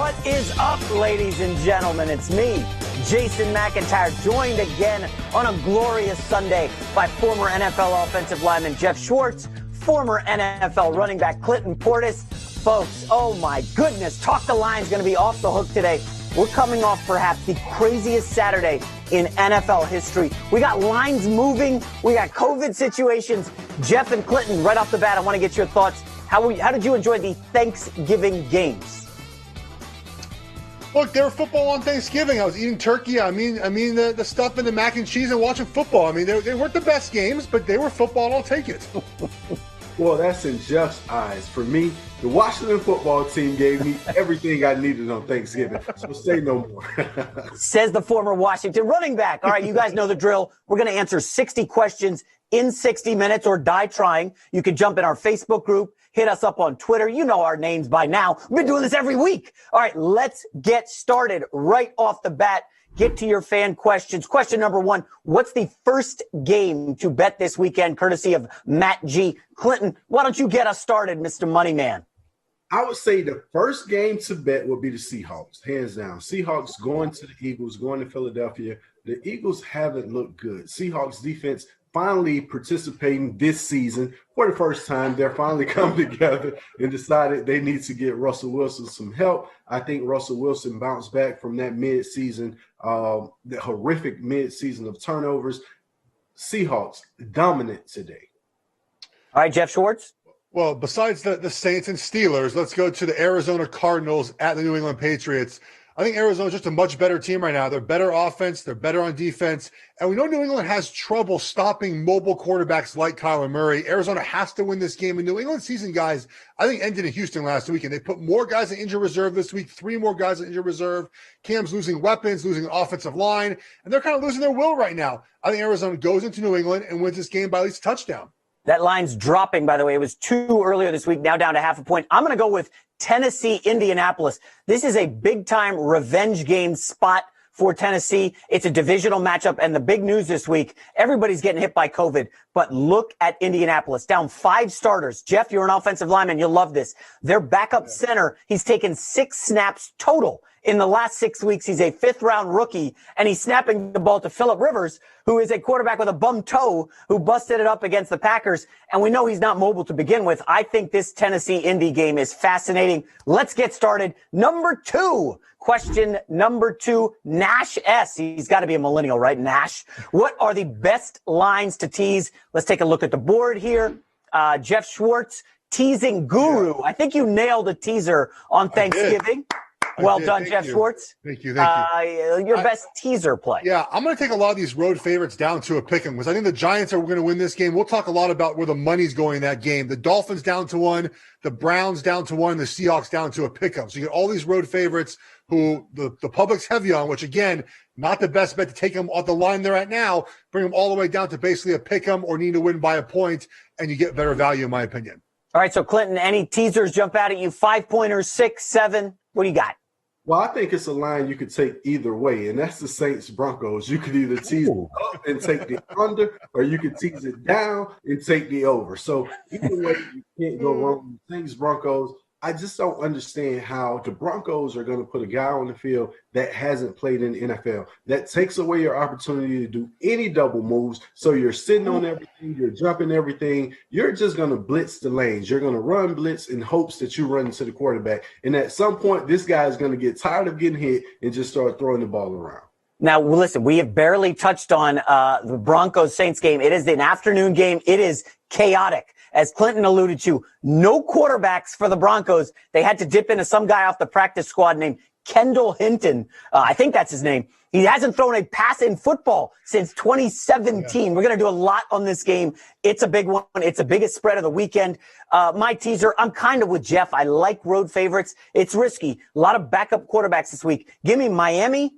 What is up, ladies and gentlemen? It's me, Jason McIntyre, joined again on a glorious Sunday by former NFL offensive lineman Geoff Schwartz, former NFL running back Clinton Portis. Folks, oh my goodness, Talk the Line's going to be off the hook today. We're coming off perhaps the craziest Saturday in NFL history. We got lines moving. We got COVID situations. Geoff and Clinton, right off the bat, I want to get your thoughts. How did you enjoy the Thanksgiving games? Look, there was football on Thanksgiving. I was eating turkey. I mean the stuff and the mac and cheese and watching football. I mean, they weren't the best games, but they were football, and I'll take it. Well, that's in Geoff's eyes. For me, the Washington football team gave me everything I needed on Thanksgiving. So say no more. Says the former Washington running back. All right, you guys know the drill. We're going to answer 60 questions in 60 minutes or die trying. You can jump in our Facebook group. Hit us up on Twitter. You know our names by now. We've been doing this every week. All right, let's get started right off the bat. Get to your fan questions. Question number one, what's the first game to bet this weekend, courtesy of Matt G. Clinton, why don't you get us started, Mr. Moneyman? I would say the first game to bet would be the Seahawks, hands down. Seahawks going to the Eagles, going to Philadelphia. The Eagles haven't looked good. Seahawks defense finally participating this season for the first time. They're finally come together and decided they need to get Russell Wilson some help. I think Russell Wilson bounced back from that mid-season, the horrific mid-season of turnovers. Seahawks dominant today. All right, Geoff Schwartz. Well, besides the Saints and Steelers, let's go to the Arizona Cardinals at the New England Patriots. I think Arizona's just a much better team right now. They're better offense. They're better on defense. And we know New England has trouble stopping mobile quarterbacks like Kyler Murray. Arizona has to win this game. And New England season, guys, I think ended in Houston last week. And they put more guys in injured reserve this week, 3 more guys in injured reserve. Cam's losing weapons, losing an offensive line. And they're kind of losing their will right now. I think Arizona goes into New England and wins this game by at least a touchdown. That line's dropping, by the way. It was 2 earlier this week, now down to half a point. I'm going to go with Tennessee, Indianapolis. This is a big-time revenge game spot for Tennessee. It's a divisional matchup, and the big news this week, everybody's getting hit by COVID, but look at Indianapolis. Down 5 starters. Geoff, you're an offensive lineman. You'll love this. Their backup center, he's taken 6 snaps total. In the last 6 weeks, he's a 5th-round rookie, and he's snapping the ball to Phillip Rivers, who is a quarterback with a bum toe who busted it up against the Packers, and we know he's not mobile to begin with. I think this Tennessee-Indy game is fascinating. Let's get started. Number 2, question number 2, Nash S. He's got to be a millennial, right, Nash? What are the best lines to tease? Let's take a look at the board here. Geoff Schwartz, teasing guru. I think you nailed a teaser on Thanksgiving. Well done, Geoff Schwartz. Thank you. Your best teaser play. Yeah, I'm going to take a lot of these road favorites down to a pick 'em because I think the Giants are going to win this game. We'll talk a lot about where the money's going in that game. The Dolphins down to 1, the Browns down to 1, the Seahawks down to a pick 'em. So you get all these road favorites who the public's heavy on, which, again, not the best bet to take them off the line they're at now, bring them all the way down to basically a pick 'em or need to win by a point, and you get better value, in my opinion. All right, so Clinton, any teasers jump out at you? 5-pointers, 6, 7? What do you got? Well, I think it's a line you could take either way, and that's the Saints-Broncos. You could either tease it up and take the under, or you could tease it down and take the over. So either way, you can't go wrong. Saints-Broncos, I just don't understand how the Broncos are going to put a guy on the field that hasn't played in the NFL. That takes away your opportunity to do any double moves. So you're sitting on everything, you're jumping everything. You're just going to blitz the lanes. You're going to run blitz in hopes that you run into the quarterback. And at some point, this guy is going to get tired of getting hit and just start throwing the ball around. Now, listen, we have barely touched on the Broncos-Saints game. It is an afternoon game. It is chaotic. As Clinton alluded to, no quarterbacks for the Broncos. They had to dip into some guy off the practice squad named Kendall Hinton. I think that's his name. He hasn't thrown a pass in football since 2017. Yeah. We're going to do a lot on this game. It's a big one. It's the biggest spread of the weekend. My teaser, I'm kind of with Geoff. I like road favorites. It's risky. A lot of backup quarterbacks this week. Give me Miami,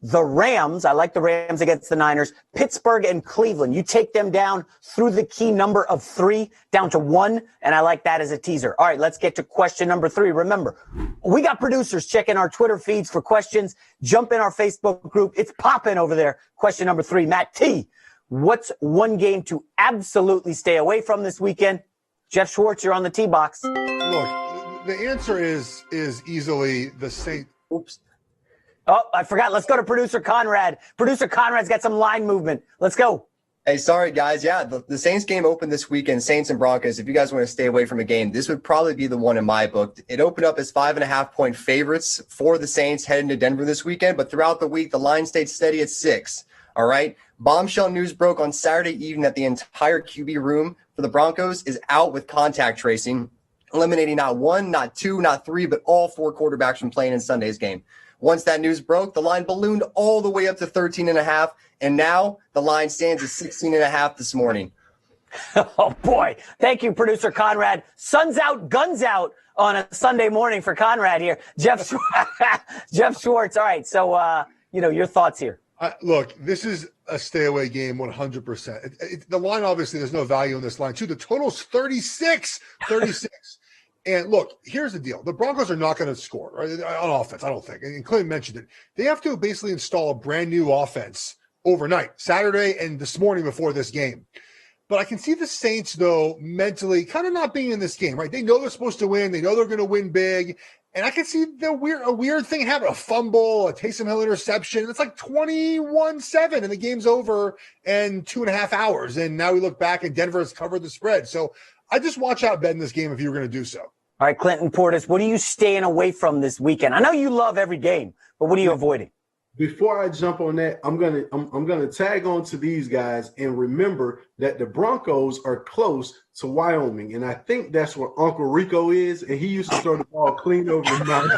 the Rams. I like the Rams against the Niners. Pittsburgh and Cleveland. You take them down through the key number of 3 down to 1, and I like that as a teaser. All right, let's get to question number 3. Remember, we got producers checking our Twitter feeds for questions. Jump in our Facebook group. It's popping over there. Question number 3, Matt T. What's one game to absolutely stay away from this weekend? Geoff Schwartz, you're on the tee box. Look, the answer is easily the Oops. Oh, I forgot. Let's go to producer Conrad. Producer Conrad's got some line movement. Let's go. Hey, sorry, guys. Yeah, the Saints game opened this weekend, Saints and Broncos. If you guys want to stay away from a game, this would probably be the one in my book. It opened up as 5.5-point favorites for the Saints heading to Denver this weekend, but throughout the week, the line stayed steady at 6. All right. Bombshell news broke on Saturday evening that the entire QB room for the Broncos is out with contact tracing, eliminating not 1, not 2, not 3, but all 4 quarterbacks from playing in Sunday's game. Once that news broke, the line ballooned all the way up to 13.5, and now the line stands at 16.5 this morning. Oh, boy. Thank you, producer Conrad. Sun's out, guns out on a Sunday morning for Conrad here. Geoff Schwartz. All right, so, your thoughts here. Look, this is a stay-away game 100%. The line, obviously, there's no value in this line, too. The total's 36. And look, here's the deal. The Broncos are not going to score right, on offense, I don't think. And Clinton mentioned it. They have to basically install a brand new offense overnight, Saturday and this morning before this game. But I can see the Saints, though, mentally kind of not being in this game, right? They know they're supposed to win. They know they're going to win big. And I can see a weird thing happen, a fumble, a Taysom Hill interception. It's like 21-7 and the game's over in 2.5 hours. And now we look back and Denver has covered the spread. So I just watch out betting this game if you were going to do so. All right, Clinton Portis, what are you staying away from this weekend? I know you love every game, but what are you avoiding? Before I jump on that, I'm gonna tag on to these guys and remember that the Broncos are close to Wyoming, and I think that's where Uncle Rico is, and he used to throw the ball clean over the mouth.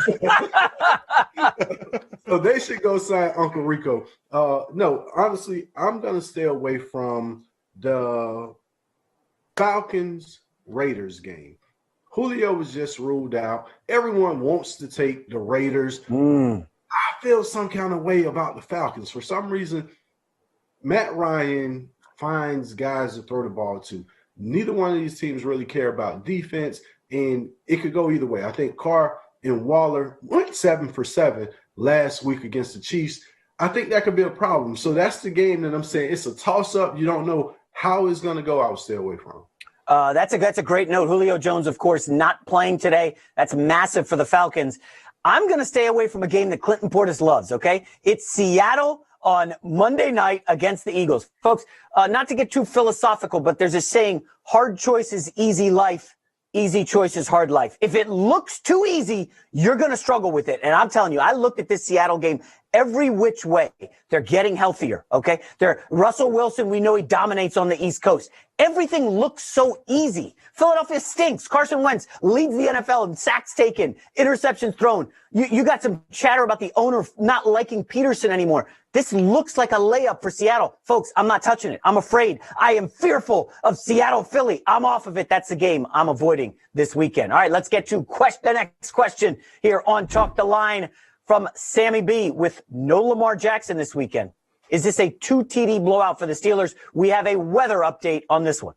So they should go sign Uncle Rico. No, honestly, I'm gonna stay away from the Falcons-Raiders game. Julio was just ruled out. Everyone wants to take the Raiders. I feel some kind of way about the Falcons. For some reason, Matt Ryan finds guys to throw the ball to. Neither one of these teams really care about defense, and it could go either way. I think Carr and Waller went 7 for 7 last week against the Chiefs. I think that could be a problem. So that's the game that I'm saying it's a toss-up. You don't know how it's going to go. I would stay away from. That's a great note. Julio Jones, of course, not playing today. That's massive for the Falcons. I'm going to stay away from a game that Clinton Portis loves, okay? It's Seattle on Monday night against the Eagles. Folks, not to get too philosophical, but there's a saying, hard choice is easy life, easy choice is hard life. If it looks too easy, you're going to struggle with it. And I'm telling you, I looked at this Seattle game every which way. They're getting healthier, okay? Russell Wilson, we know he dominates on the East Coast. Everything looks so easy. Philadelphia stinks. Carson Wentz leads the NFL in sacks taken, interceptions thrown. You got some chatter about the owner not liking Peterson anymore. This looks like a layup for Seattle. Folks, I'm not touching it. I'm afraid. I am fearful of Seattle-Philly. I'm off of it. That's the game I'm avoiding this weekend. All right, let's get to the next question here on Talk the Line from Sammy B with no Lamar Jackson this weekend. Is this a 2 TD blowout for the Steelers? We have a weather update on this one.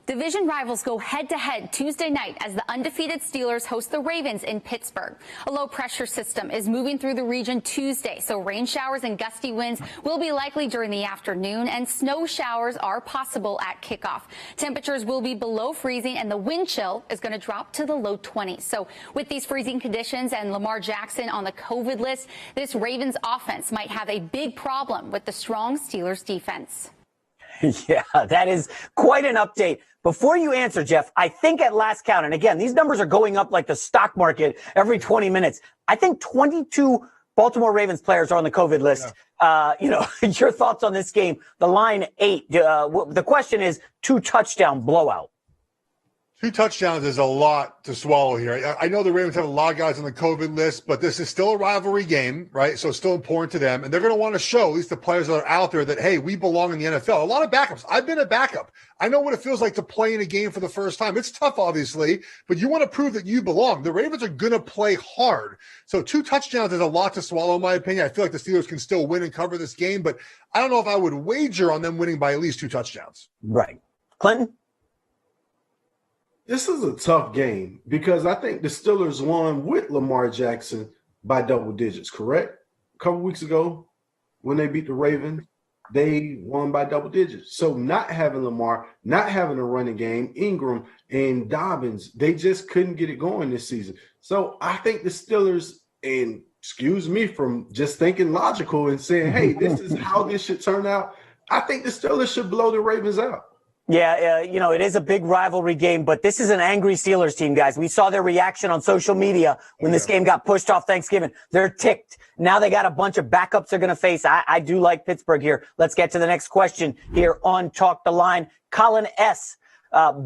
Division rivals go head-to-head Tuesday night as the undefeated Steelers host the Ravens in Pittsburgh. A low-pressure system is moving through the region Tuesday, so rain showers and gusty winds will be likely during the afternoon, and snow showers are possible at kickoff. Temperatures will be below freezing, and the wind chill is going to drop to the low 20s. So with these freezing conditions and Lamar Jackson on the COVID list, this Ravens offense might have a big problem with the strong Steelers defense. Yeah, that is quite an update. Before you answer, Geoff, I think at last count, and again, these numbers are going up like the stock market every 20 minutes. I think 22 Baltimore Ravens players are on the COVID list. Yeah. Your thoughts on this game? The line 8. The question is 2 touchdown blowout. 2 touchdowns is a lot to swallow here. I know the Ravens have a lot of guys on the COVID list, but this is still a rivalry game, right? So it's still important to them. And they're going to want to show, at least the players that are out there, that, hey, we belong in the NFL. A lot of backups. I've been a backup. I know what it feels like to play in a game for the first time. It's tough, obviously, but you want to prove that you belong. The Ravens are going to play hard. So 2 touchdowns is a lot to swallow, in my opinion. I feel like the Steelers can still win and cover this game, but I don't know if I would wager on them winning by at least 2 touchdowns. Right. Clinton? This is a tough game because I think the Steelers won with Lamar Jackson by double digits, correct? A couple weeks ago when they beat the Ravens. they won by double digits. So not having Lamar, not having a running game, Ingram and Dobbins, they just couldn't get it going this season. So I think the Steelers, and excuse me from just thinking logical and saying, hey, this is how this should turn out, I think the Steelers should blow the Ravens out. Yeah, it is a big rivalry game, but this is an angry Steelers team, guys. We saw their reaction on social media when this game got pushed off Thanksgiving. They're ticked. Now they got a bunch of backups they're going to face. I do like Pittsburgh here. Let's get to the next question here on Talk the Line. Colin S.,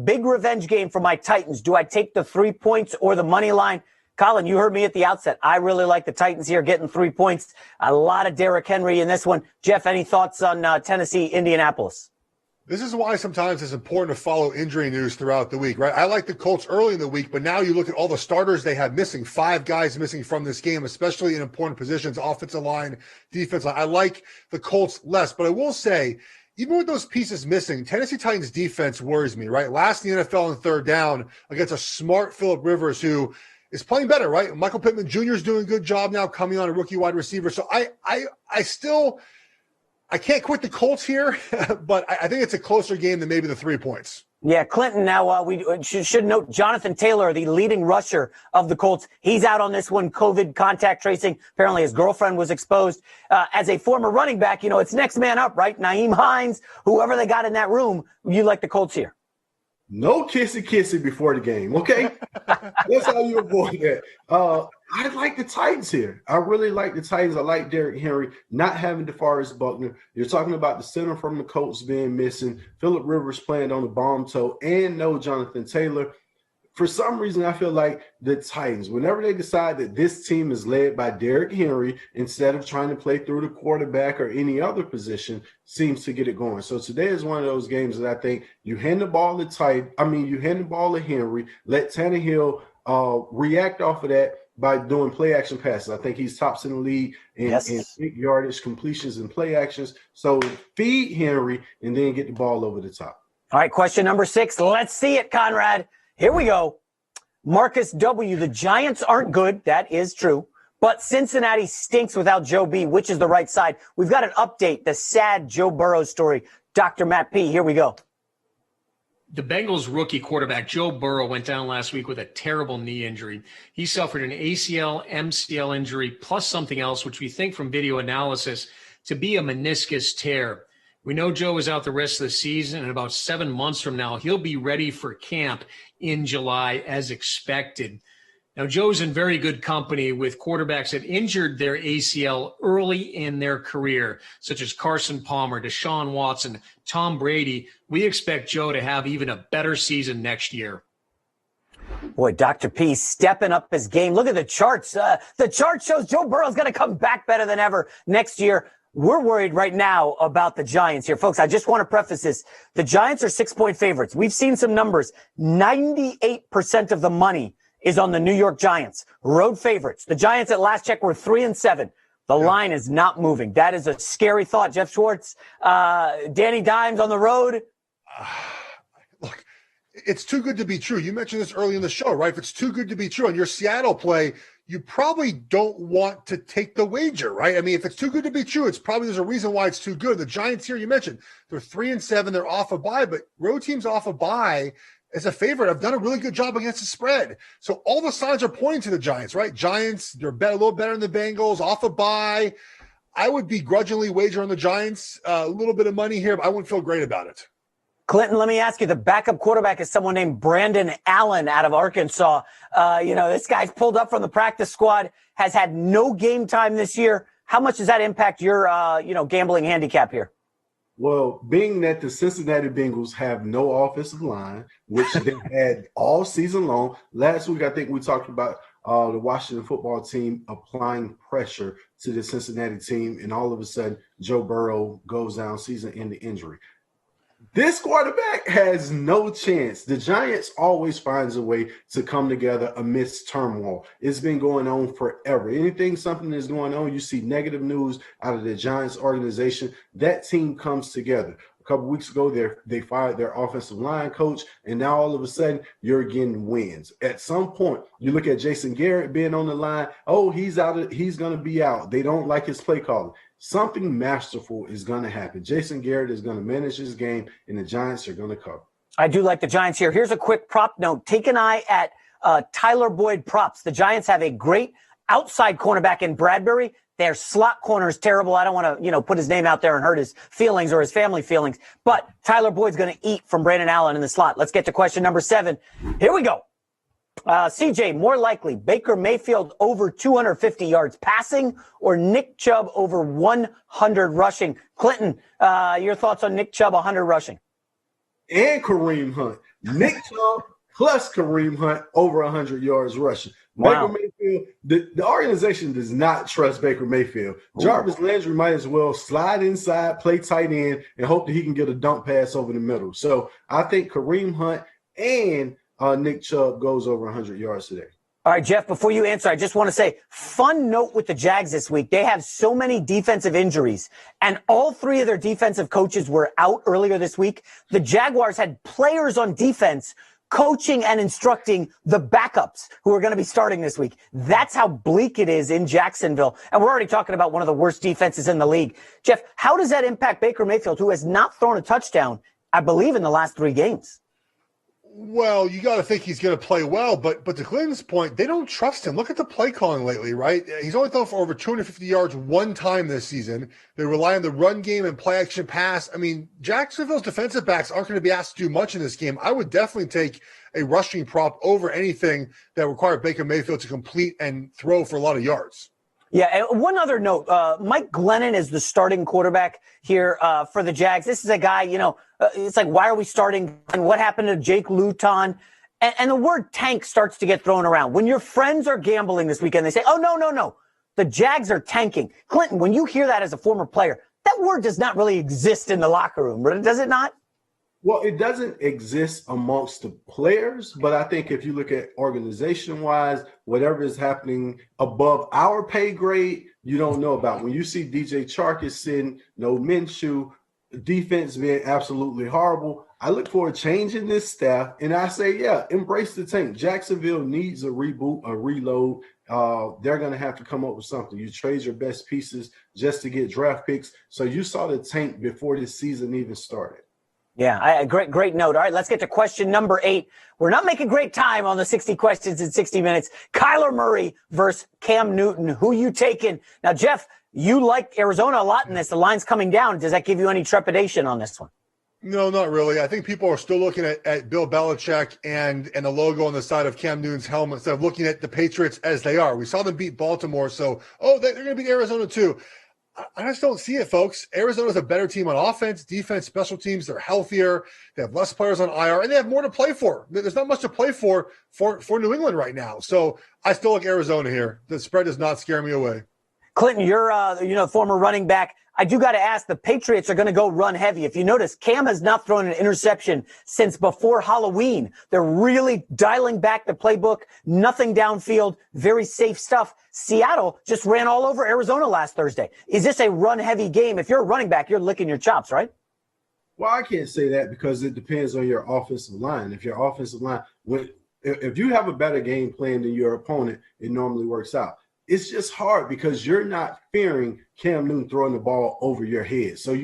big revenge game for my Titans. Do I take the 3 points or the money line? Colin, you heard me at the outset. I really like the Titans here getting 3 points. A lot of Derrick Henry in this one. Geoff, any thoughts on Tennessee, Indianapolis? This is why sometimes it's important to follow injury news throughout the week, right? I like the Colts early in the week, but now you look at all the starters they have missing, 5 guys missing from this game, especially in important positions, offensive line, defense line. I like the Colts less, but I will say, even with those pieces missing, Tennessee Titans defense worries me, right? Last in the NFL in third down against a smart Phillip Rivers who is playing better, right? Michael Pittman Jr. is doing a good job now coming on a rookie wide receiver. So I can't quit the Colts here, but I think it's a closer game than maybe the 3 points. Yeah, Clinton. Now, we should note Jonathan Taylor, the leading rusher of the Colts. He's out on this one, COVID contact tracing. Apparently his girlfriend was exposed. As a former running back, it's next man up, right? Nyheim Hines, whoever they got in that room, you like the Colts here. No kissy before the game, okay? That's how you avoid that. I like the Titans here. I really like the Titans. I like Derrick Henry not having DeForest Buckner. You're talking about the center from the Colts being missing. Phillip Rivers playing on the bomb toe and no Jonathan Taylor. For some reason, I feel like the Titans, whenever they decide that this team is led by Derrick Henry, instead of trying to play through the quarterback or any other position, seems to get it going. So today is one of those games that I think you hand the ball to Henry, let Tannehill react off of that by doing play action passes. I think he's tops in the league in big yardage, completions, and play actions. So feed Henry and then get the ball over the top. All right, question number 6. Let's see it, Conrad. Here we go. Marcus W., the Giants aren't good. That is true. But Cincinnati stinks without Joe B. Which is the right side? We've got an update, the sad Joe Burrow story. Dr. Matt P., here we go. The Bengals rookie quarterback Joe Burrow went down last week with a terrible knee injury. He suffered an ACL, MCL injury, plus something else, which we think from video analysis to be a meniscus tear. We know Joe is out the rest of the season, and about 7 months from now, he'll be ready for camp in July as expected. Now, Joe's in very good company with quarterbacks that injured their ACL early in their career, such as Carson Palmer, Deshaun Watson, Tom Brady. We expect Joe to have even a better season next year. Boy, Dr. P stepping up his game. Look at the charts. The chart shows Joe Burrow's going to come back better than ever next year. We're worried right now about the Giants here. Folks, I just want to preface this. The Giants are 6-point favorites. We've seen some numbers. 98% of the money is on the New York Giants. Road favorites. The Giants at last check were 3-7. The line is not moving. That is a scary thought. Geoff Schwartz, Danny Dimes on the road. Look, it's too good to be true. You mentioned this early in the show, right? If it's too good to be true on your Seattle play, you probably don't want to take the wager, right? I mean, if it's too good to be true, there's a reason why it's too good. The Giants here, you mentioned, they're 3-7. They're off a bye, but road teams off a bye as a favorite have done a really good job against the spread. So all the signs are pointing to the Giants, right? Giants, they're a little better than the Bengals, off a bye. I would begrudgingly wager on the Giants, a little bit of money here, but I wouldn't feel great about it. Clinton, let me ask you, the backup quarterback is someone named Brandon Allen out of Arkansas. This guy's pulled up from the practice squad, has had no game time this year. How much does that impact your, gambling handicap here? Well, being that the Cincinnati Bengals have no offensive line, which they had all season long. Last week, I think we talked about the Washington football team applying pressure to the Cincinnati team, and all of a sudden, Joe Burrow goes down season-ending injury. This quarterback has no chance. The Giants always finds a way to come together amidst turmoil. It's been going on forever. Something is going on, you see negative news out of the Giants organization, that team comes together. A couple weeks ago, they fired their offensive line coach, and now all of a sudden, you're getting wins. At some point, you look at Jason Garrett being on the line. Oh, he's out. He's going to be out. They don't like his play calling. something masterful is going to happen. Jason Garrett is going to manage his game, and the Giants are going to cover. I do like the Giants here. Here's a quick prop note. Take an eye at Tyler Boyd props. The Giants have a great outside cornerback in Bradbury. Their slot corner is terrible. I don't want to, put his name out there and hurt his feelings or his family feelings. But Tyler Boyd's going to eat from Brandon Allen in the slot. Let's get to question number 7. Here we go. CJ, more likely Baker Mayfield over 250 yards passing or Nick Chubb over 100 rushing? Clinton, your thoughts on Nick Chubb 100 rushing? And Kareem Hunt. Nick Chubb plus Kareem Hunt over 100 yards rushing. Wow. Baker Mayfield, the organization does not trust Baker Mayfield. Jarvis Landry might as well slide inside, play tight end, and hope that he can get a dunk pass over the middle. So I think Kareem Hunt and Nick Chubb goes over 100 yards today. All right, Geoff, before you answer, I just want to say, fun note with the Jags this week. They have so many defensive injuries, and all 3 of their defensive coaches were out earlier this week. The Jaguars had players on defense coaching and instructing the backups who are going to be starting this week. That's how bleak it is in Jacksonville. And we're already talking about one of the worst defenses in the league. Geoff, how does that impact Baker Mayfield, who has not thrown a touchdown, I believe, in the last 3 games? Well, you got to think he's going to play well, but to Clinton's point, they don't trust him. Look at the play calling lately, right? He's only thrown for over 250 yards one time this season. They rely on the run game and play action pass. I mean, Jacksonville's defensive backs aren't going to be asked to do much in this game. I would definitely take a rushing prop over anything that required Baker Mayfield to complete and throw for a lot of yards. Yeah, and one other note, Mike Glennon is the starting quarterback here for the Jags. This is a guy, it's like, why are we starting? And what happened to Jake Luton? And the word tank starts to get thrown around. When your friends are gambling this weekend, they say, oh, no. The Jags are tanking. Clinton, when you hear that as a former player, that word does not really exist in the locker room, does it not? Well, it doesn't exist amongst the players, but I think if you look at organization-wise, whatever is happening above our pay grade, you don't know about. When you see DJ Chark is sitting, no Minshew, defense being absolutely horrible, I look for a change in this staff, and I say, yeah, embrace the tank. Jacksonville needs a reboot, a reload. They're going to have to come up with something. You trade your best pieces just to get draft picks. So you saw the tank before this season even started. Yeah, great note. All right, let's get to question number 8. We're not making great time on the 60 questions in 60 minutes. Kyler Murray versus Cam Newton. Who you taking? Now, Geoff, you like Arizona a lot in this. The line's coming down. Does that give you any trepidation on this one? No, not really. I think people are still looking at Bill Belichick and the logo on the side of Cam Newton's helmet instead of looking at the Patriots as they are. We saw them beat Baltimore, so, they're going to beat Arizona too. I just don't see it, folks. Arizona's a better team on offense, defense, special teams. They're healthier. They have less players on IR, and they have more to play for. There's not much to play for New England right now. So I still like Arizona here. The spread does not scare me away. Clinton, you're former running back. I do got to ask, the Patriots are going to go run heavy. If you notice, Cam has not thrown an interception since before Halloween. They're really dialing back the playbook, nothing downfield, very safe stuff. Seattle just ran all over Arizona last Thursday. Is this a run heavy game? If you're a running back, you're licking your chops, right? Well, I can't say that because it depends on your offensive line. If your offensive line, if you have a better game plan than your opponent, it normally works out. It's just hard because you're not fearing Cam Newton throwing the ball over your head. So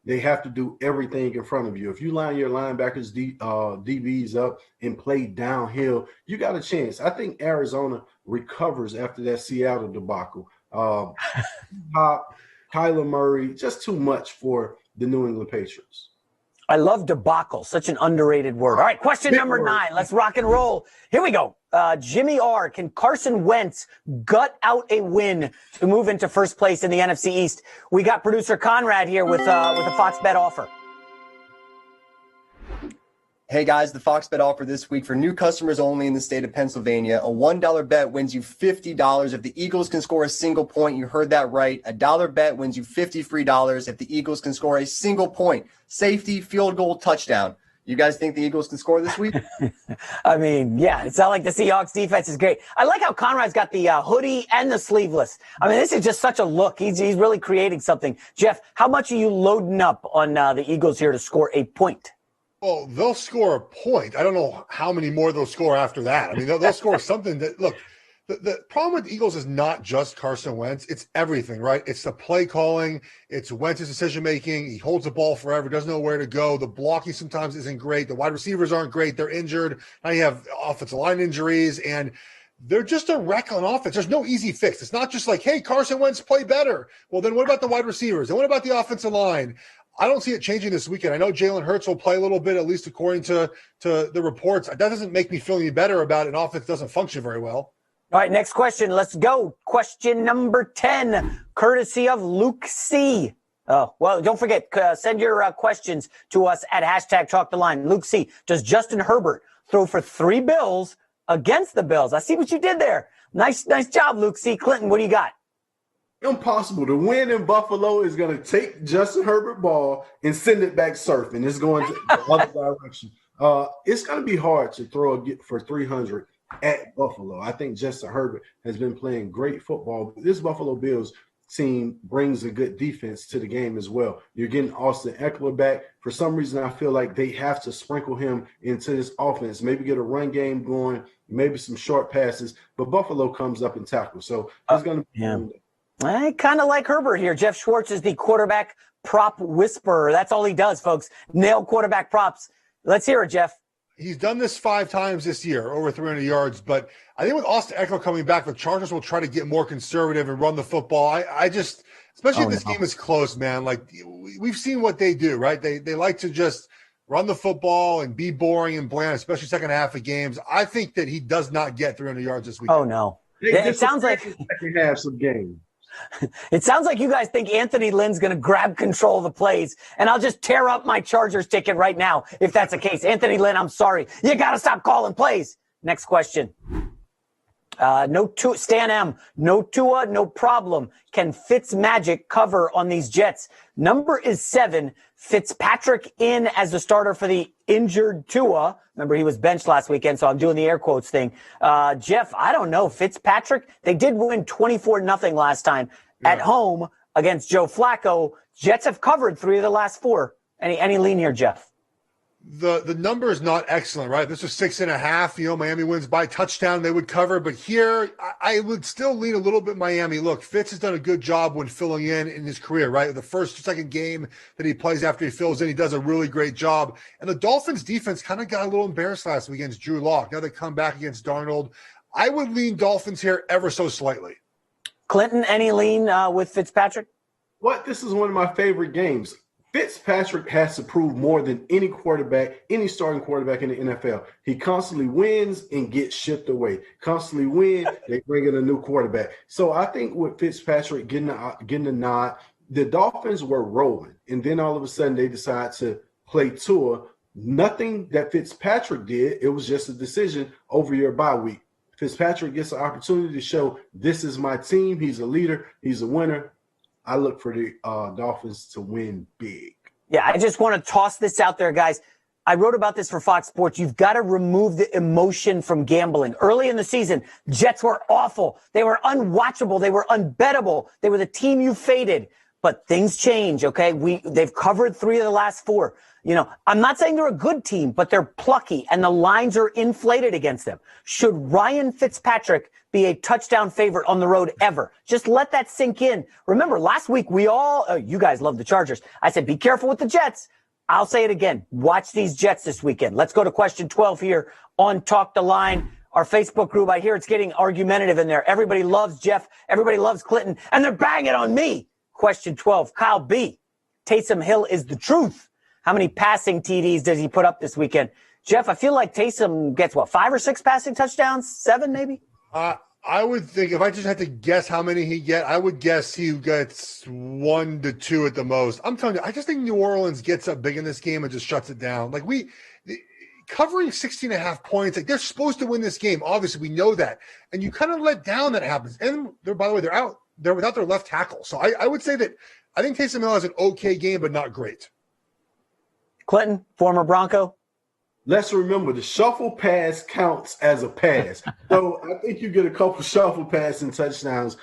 they have to do everything in front of you. If you line your linebackers, DBs up and play downhill, you got a chance. I think Arizona recovers after that Seattle debacle. Kyler Murray, just too much for the New England Patriots. I love debacle, such an underrated word. All right, question number 9. Let's rock and roll. Here we go. Jimmy R. Can Carson Wentz gut out a win to move into first place in the NFC East? We got producer Conrad here with a Fox Bet offer. Hey guys, the Fox Bet offer this week for new customers only in the state of Pennsylvania. A $1 bet wins you $50 if the Eagles can score a single point. You heard that right. A $1 bet wins you $50 free if the Eagles can score a single point. Safety, field goal, touchdown. You guys think the Eagles can score this week? I mean, yeah, it's not like the Seahawks defense is great. I like how Conrad's got the hoodie and the sleeveless. I mean, this is just such a look. He's really creating something. Geoff, how much are you loading up on the Eagles here to score a point? Well, they'll score a point. I don't know how many more they'll score after that. I mean, they'll score something that, look, The problem with the Eagles is not just Carson Wentz. It's everything, right? It's the play calling. It's Wentz's decision-making. He holds the ball forever, doesn't know where to go. The blocking sometimes isn't great. The wide receivers aren't great. They're injured. Now you have offensive line injuries, and they're just a wreck on offense. There's no easy fix. It's not just like, hey, Carson Wentz, play better. Well, then what about the wide receivers? And what about the offensive line? I don't see it changing this weekend. I know Jalen Hurts will play a little bit, at least according to the reports. That doesn't make me feel any better about an offense that doesn't function very well. All right, next question. Let's go. Question number 10, courtesy of Luke C. Oh, well, don't forget, send your questions to us at #TalkTheLine. Luke C. Does Justin Herbert throw for 3 Bills against the Bills? I see what you did there. Nice job, Luke C. Clinton, what do you got? Impossible. The win in Buffalo is going to take Justin Herbert ball and send it back surfing. It's going to the other direction. It's going to be hard to throw for 300 at Buffalo. I think Justin Herbert has been playing great football. This Buffalo Bills team brings a good defense to the game as well. You're getting Austin Eckler back. For some reason, I feel like they have to sprinkle him into this offense, maybe get a run game going, maybe some short passes, but Buffalo comes up and tackles. So it's going to be I kind of like Herbert here. Geoff Schwartz is the quarterback prop whisperer. That's all he does, folks. Nail quarterback props. Let's hear it, Jeff. He's done this 5 times this year, over 300 yards. But I think with Austin Eckler coming back, the Chargers will try to get more conservative and run the football. I just, especially if this game is close, man, like we've seen what they do, right? They like to just run the football and be boring and bland, especially second half of games. I think that he does not get 300 yards this week. Oh, no. It sounds like second half some game. It sounds like you guys think Anthony Lynn's going to grab control of the plays, and I'll just tear up my Chargers ticket right now if that's the case. Anthony Lynn, I'm sorry. You got to stop calling plays. Next question. Stan M. No Tua, no problem. Can Fitzmagic cover on these Jets? Number is 7. Fitzpatrick in as the starter for the injured Tua. Remember, he was benched last weekend, so I'm doing the air quotes thing. Jeff, I don't know. Fitzpatrick, they did win 24-0 last time at home against Joe Flacco. Jets have covered 3 of the last 4. Any lean here, Jeff? The number is not excellent, right? This was 6.5. Miami wins by touchdown. They would cover. But here, I would still lean a little bit Miami. Look, Fitz has done a good job when filling in his career, right? The first or second game that he plays after he fills in, he does a really great job. And the Dolphins defense kind of got a little embarrassed last week against Drew Lock. Now they come back against Darnold. I would lean Dolphins here ever so slightly. Clinton, any lean with Fitzpatrick? This is one of my favorite games. Fitzpatrick has to prove more than any starting quarterback in the NFL. He constantly wins and gets shipped away. Constantly win, they bring in a new quarterback. So I think with Fitzpatrick getting the nod, the Dolphins were rolling, and then all of a sudden they decide to play Tua. Nothing that Fitzpatrick did. It was just a decision over your bye week. Fitzpatrick gets an opportunity to show this is my team. He's a leader. He's a winner. I look for the Dolphins to win big. Yeah, I just want to toss this out there, guys. I wrote about this for Fox Sports. You've got to remove the emotion from gambling. Early in the season, Jets were awful. They were unwatchable. They were unbettable. They were the team you faded. But things change, okay? They've covered 3 of the last 4. I'm not saying they're a good team, but they're plucky, and the lines are inflated against them. Should Ryan Fitzpatrick be a touchdown favorite on the road ever? Just let that sink in. Remember, last week you guys love the Chargers. I said, be careful with the Jets. I'll say it again. Watch these Jets this weekend. Let's go to question 12 here on Talk the Line. Our Facebook group, I hear it's getting argumentative in there. Everybody loves Jeff. Everybody loves Clinton, and they're banging on me. Question 12, Kyle B. Taysom Hill is the truth. How many passing TDs does he put up this weekend? Jeff, I feel like Taysom gets, 5 or 6 passing touchdowns? 7 maybe? I would think if I just had to guess how many he get, I would guess he gets 1 to 2 at the most. I'm telling you, I just think New Orleans gets up big in this game and just shuts it down. Like covering 16.5 points, like they're supposed to win this game. Obviously, we know that. And you kind of let down that happens. And by the way, they're without their left tackle. So I would say that I think Taysom Hill has an okay game, but not great. Clinton, former Bronco. Let's remember the shuffle pass counts as a pass. So I think you get a couple shuffle pass and touchdowns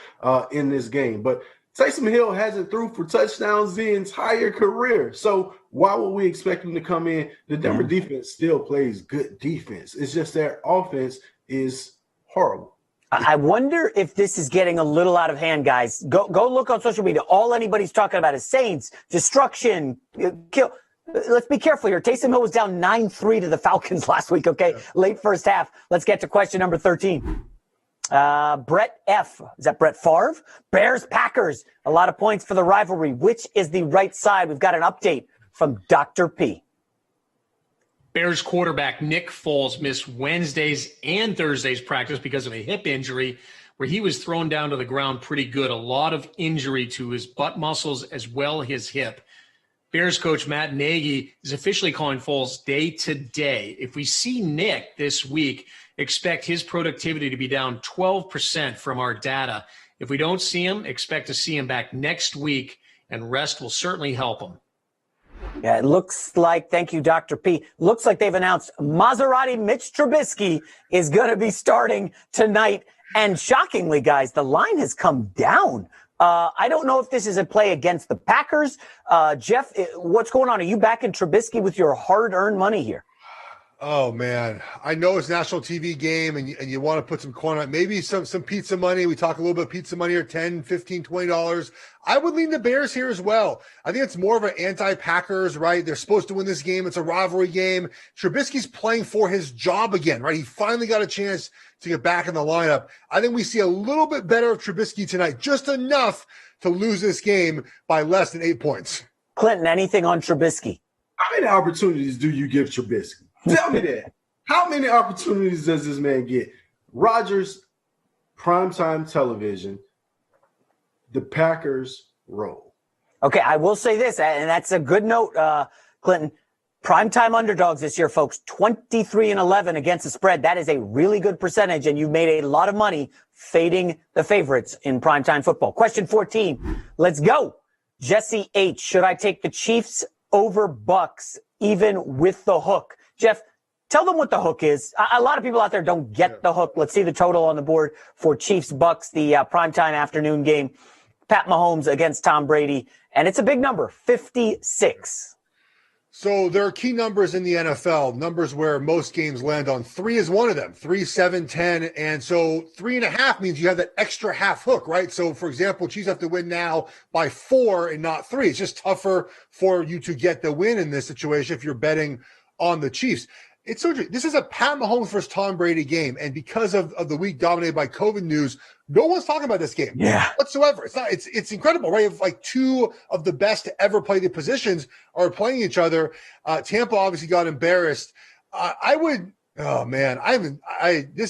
in this game. But Taysom Hill hasn't threw for touchdowns the entire career. So why would we expect him to come in? The Denver defense still plays good defense. It's just their offense is horrible. I wonder if this is getting a little out of hand, guys. Go look on social media. All anybody's talking about is Saints, destruction, kill. Let's be careful here. Taysom Hill was down 9-3 to the Falcons last week, okay? Late first half. Let's get to question number 13. Brett F. Is that Brett Favre? Bears, Packers. A lot of points for the rivalry. Which is the right side? We've got an update from Dr. P. Bears quarterback Nick Foles missed Wednesday's and Thursday's practice because of a hip injury where he was thrown down to the ground pretty good. A lot of injury to his butt muscles as well as his hip. Bears coach Matt Nagy is officially calling Foles day to day. If we see Nick this week, expect his productivity to be down 12% from our data. If we don't see him, expect to see him back next week, and rest will certainly help him. Yeah, it looks like, thank you, Dr. P. Looks like they've announced Maserati Mitch Trubisky is going to be starting tonight. And shockingly, guys, the line has come down. I don't know if this is a play against the Packers. Geoff, what's going on? Are you backing Trubisky with your hard-earned money here? Oh, man. I know it's a national TV game, and you want to put some coin on it. Maybe some pizza money. We talk a little bit of pizza money here, $10, $15, $20. I would lean the Bears here as well. I think it's more of an anti-Packers, right? They're supposed to win this game. It's a rivalry game. Trubisky's playing for his job again, right? He finally got a chance to get back in the lineup. I think we see a little bit better of Trubisky tonight, just enough to lose this game by less than 8 points. Clinton, anything on Trubisky? How many opportunities do you give Trubisky? Tell me that. How many opportunities does this man get? Rodgers, primetime television, the Packers roll. Okay, I will say this, and that's a good note, Clinton. Primetime underdogs this year, folks, 23-11 against the spread. That is a really good percentage, and you've made a lot of money fading the favorites in primetime football. Question 14. Let's go. Jesse H. Should I take the Chiefs over Bucks even with the hook? Geoff, tell them what the hook is. A lot of people out there don't get the hook. Let's see the total on the board for Chiefs-Bucks, the primetime afternoon game. Pat Mahomes against Tom Brady, and it's a big number, 56. So there are key numbers in the NFL, numbers where most games land on. 3 is one of them, 3, 7, 10. And so 3.5 means you have that extra half hook, right? So, for example, Chiefs have to win now by 4 and not 3. It's just tougher for you to get the win in this situation if you're betting on the Chiefs. It's so this is a Pat Mahomes versus Tom Brady game, and because of the week dominated by COVID news, no one's talking about this game whatsoever. It's incredible, right? If like 2 of the best to ever play the positions are playing each other. Tampa obviously got embarrassed. This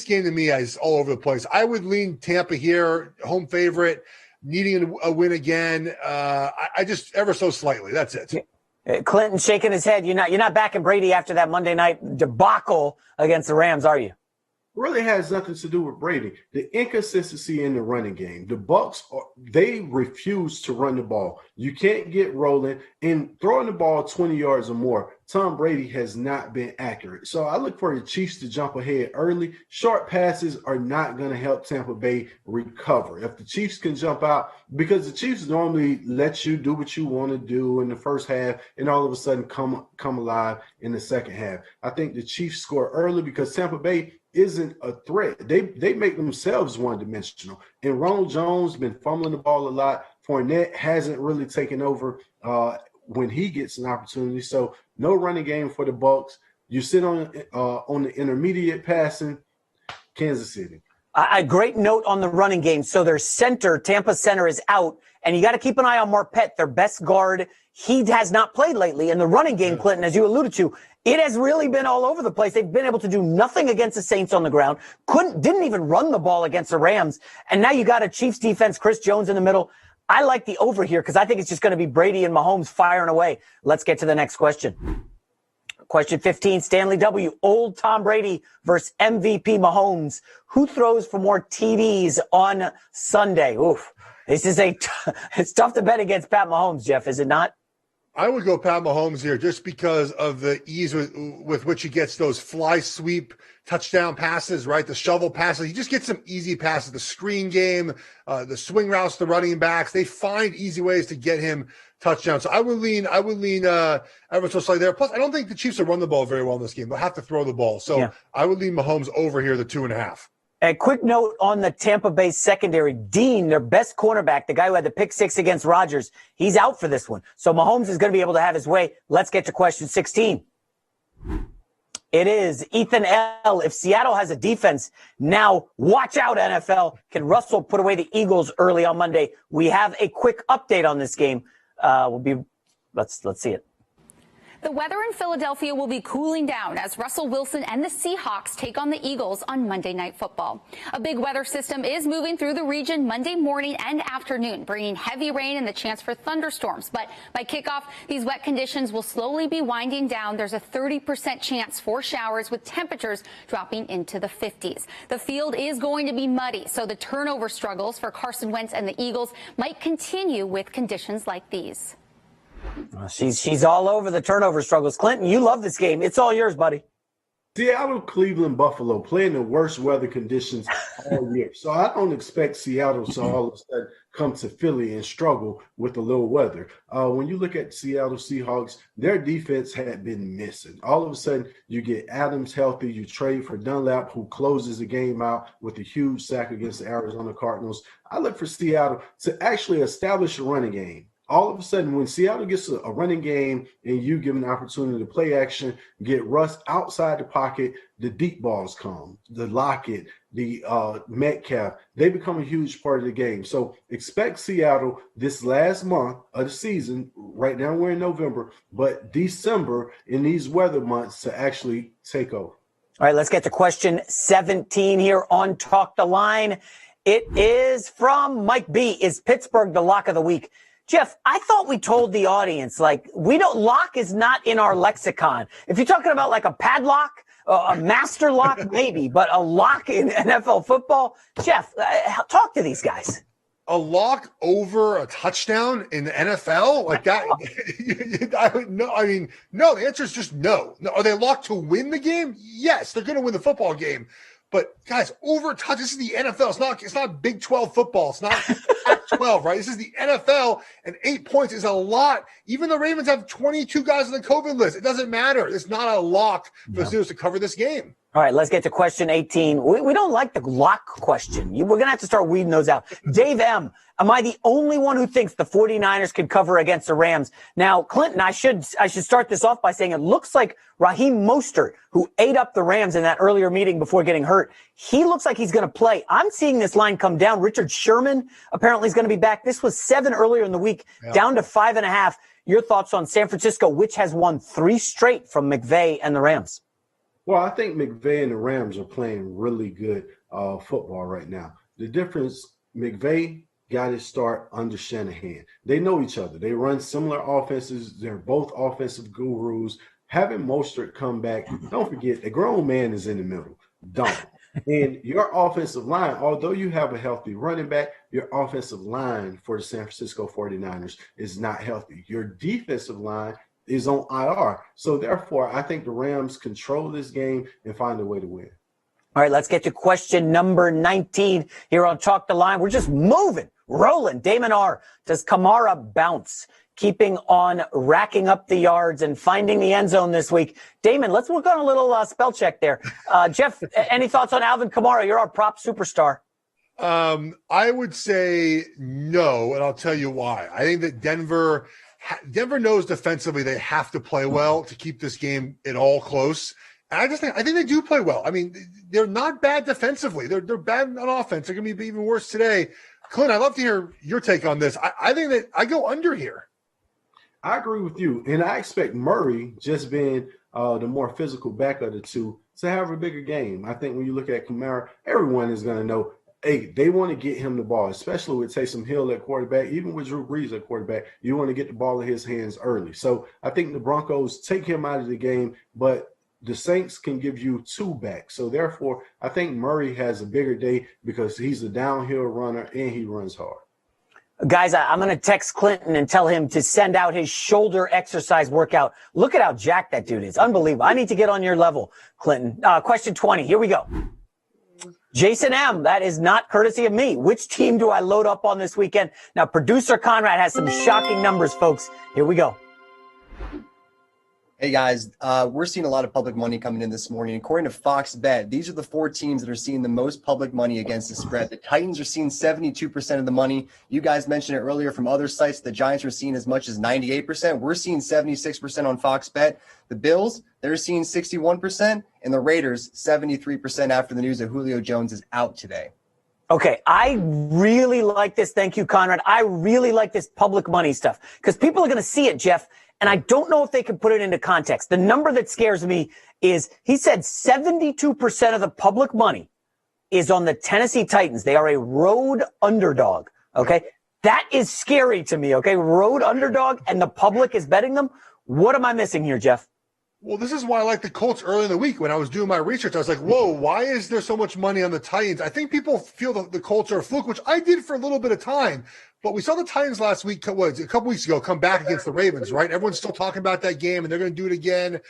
game to me is all over the place. I would lean Tampa here, home favorite, needing a win again. I just ever so slightly. That's it. Yeah. Clinton shaking his head. You're not backing Brady after that Monday night debacle against the Rams, are you? Really has nothing to do with Brady. The inconsistency in the running game. The Bucs, they refuse to run the ball. You can't get rolling. And throwing the ball 20 yards or more, Tom Brady has not been accurate. So I look for the Chiefs to jump ahead early. Short passes are not going to help Tampa Bay recover. If the Chiefs can jump out, because the Chiefs normally let you do what you want to do in the first half and all of a sudden come alive in the second half. I think the Chiefs score early because Tampa Bay isn't a threat. They make themselves one-dimensional. And Ronald Jones been fumbling the ball a lot. Fournette hasn't really taken over when he gets an opportunity. So no running game for the Bucs. You sit on the intermediate passing, Kansas City. A great note on the running game. So their center, Tampa center, is out, and you got to keep an eye on Marpet, their best guard. He has not played lately. And the running game, Clinton, as you alluded to, it has really been all over the place. They've been able to do nothing against the Saints on the ground. Didn't even run the ball against the Rams. And now you got a Chiefs defense, Chris Jones in the middle. I like the over here because I think it's just going to be Brady and Mahomes firing away. Let's get to the next question. Question 15, Stanley W. Old Tom Brady versus MVP Mahomes. Who throws for more TDs on Sunday? Oof. This is it's tough to bet against Pat Mahomes, Geoff, is it not? I would go Pat Mahomes here just because of the ease with which he gets those fly sweep touchdown passes, right? The shovel passes. He just gets some easy passes. The screen game, the swing routes, the running backs. They find easy ways to get him touchdowns. So I would lean ever so slightly there. Plus, I don't think the Chiefs will run the ball very well in this game. They'll have to throw the ball. So I would lean Mahomes over here, the 2.5. A quick note on the Tampa Bay secondary. Dean, their best cornerback, the guy who had the pick six against Rodgers, he's out for this one. So Mahomes is going to be able to have his way. Let's get to question 16. It is Ethan L. If Seattle has a defense, now watch out, NFL. Can Russell put away the Eagles early on Monday? We have a quick update on this game. Let's see it. The weather in Philadelphia will be cooling down as Russell Wilson and the Seahawks take on the Eagles on Monday Night Football. A big weather system is moving through the region Monday morning and afternoon, bringing heavy rain and the chance for thunderstorms. But by kickoff, these wet conditions will slowly be winding down. There's a 30% chance for showers with temperatures dropping into the 50s. The field is going to be muddy, so the turnover struggles for Carson Wentz and the Eagles might continue with conditions like these. She's all over the turnover struggles. Clinton, you love this game. It's all yours, buddy. Seattle, Cleveland, Buffalo playing the worst weather conditions all year. So I don't expect Seattle to all of a sudden come to Philly and struggle with the little weather. When you look at Seattle Seahawks, their defense had been missing. All of a sudden, you get Adams healthy. You trade for Dunlap, who closes the game out with a huge sack against the Arizona Cardinals. I look for Seattle to actually establish a running game. All of a sudden, when Seattle gets a running game and you give an opportunity to play action, get Russ outside the pocket, the deep balls come, the Lockett, the Metcalf, they become a huge part of the game. So expect Seattle this last month of the season, right now we're in November, but December in these weather months to actually take over. All right, let's get to question 17 here on Talk the Line. It is from Mike B. Is Pittsburgh the lock of the week? Geoff, I thought we told the audience, lock is not in our lexicon. If you're talking about like a padlock, a master lock, maybe, but a lock in NFL football, Geoff, talk to these guys. A lock over a touchdown in the NFL? Like that? No, the answer is just no. Are they locked to win the game? Yes, they're going to win the football game. But guys, over touch. This is the NFL. It's not Big 12 football. It's not Pac-12, right? This is the NFL, and 8 points is a lot. Even the Ravens have 22 guys on the COVID list. It doesn't matter. It's not a lock for the Steelers to cover this game. All right, let's get to question 18. We don't like the lock question. We're going to have to start weeding those out. Dave M., am I the only one who thinks the 49ers can cover against the Rams? Now, Clinton, I should start this off by saying it looks like Raheem Mostert, who ate up the Rams in that earlier meeting before getting hurt, he looks like he's going to play. I'm seeing this line come down. Richard Sherman apparently is going to be back. This was 7 earlier in the week, down to 5.5. Your thoughts on San Francisco, which has won 3 straight from McVay and the Rams? Well, I think McVay and the Rams are playing really good football right now. The difference, McVay got his start under Shanahan. They know each other. They run similar offenses. They're both offensive gurus. Having Mostert come back, don't forget, a grown man is in the middle. Don't. And your offensive line, although you have a healthy running back, your offensive line for the San Francisco 49ers is not healthy. Your defensive line is on IR. So therefore, I think the Rams control this game and find a way to win. All right, let's get to question number 19 here on Talk the Line. We're just moving, rolling. Damon R. Does Kamara bounce? Keeping on racking up the yards and finding the end zone this week. Damon, let's work on a little spell check there. Geoff, any thoughts on Alvin Kamara? You're our prop superstar. I would say no, and I'll tell you why. I think that Denver knows defensively they have to play well to keep this game at all close. And I think they do play well. I mean, they're not bad defensively. They're bad on offense. They're going to be even worse today. Clint, I'd love to hear your take on this. I think that I go under here. I agree with you. And I expect Murray, just being the more physical back of the two, to have a bigger game. I think when you look at Kamara, everyone is going to know, hey, they want to get him the ball, especially with Taysom Hill at quarterback, even with Drew Brees at quarterback. You want to get the ball in his hands early. So I think the Broncos take him out of the game, but the Saints can give you 2 back. So therefore, I think Murray has a bigger day because he's a downhill runner and he runs hard. Guys, I'm going to text Clinton and tell him to send out his shoulder exercise workout. Look at how jacked that dude is. Unbelievable. I need to get on your level, Clinton. Question 20. Here we go. Jason M., that is not courtesy of me. Which team do I load up on this weekend? Now, producer Conrad has some shocking numbers, folks. Here we go. Hey guys, we're seeing a lot of public money coming in this morning. According to Fox Bet, these are the 4 teams that are seeing the most public money against the spread. The Titans are seeing 72% of the money. You guys mentioned it earlier from other sites. The Giants are seeing as much as 98%. We're seeing 76% on Fox Bet. The Bills, they're seeing 61%, and the Raiders 73% after the news that Julio Jones is out today. Okay, I really like this. Thank you, Conrad. I really like this public money stuff because people are going to see it, Geoff. And I don't know if they can put it into context. The number that scares me is he said 72% of the public money is on the Tennessee Titans. They are a road underdog. Okay. That is scary to me. Okay. Road underdog and the public is betting them. What am I missing here, Geoff? Well, this is why I like the Colts early in the week. When I was doing my research, I was like, whoa, why is there so much money on the Titans? I think people feel the Colts are a fluke, which I did for a little bit of time. But we saw the Titans last week, a couple weeks ago, come back against the Ravens, right? Everyone's still talking about that game, and they're going to do it again.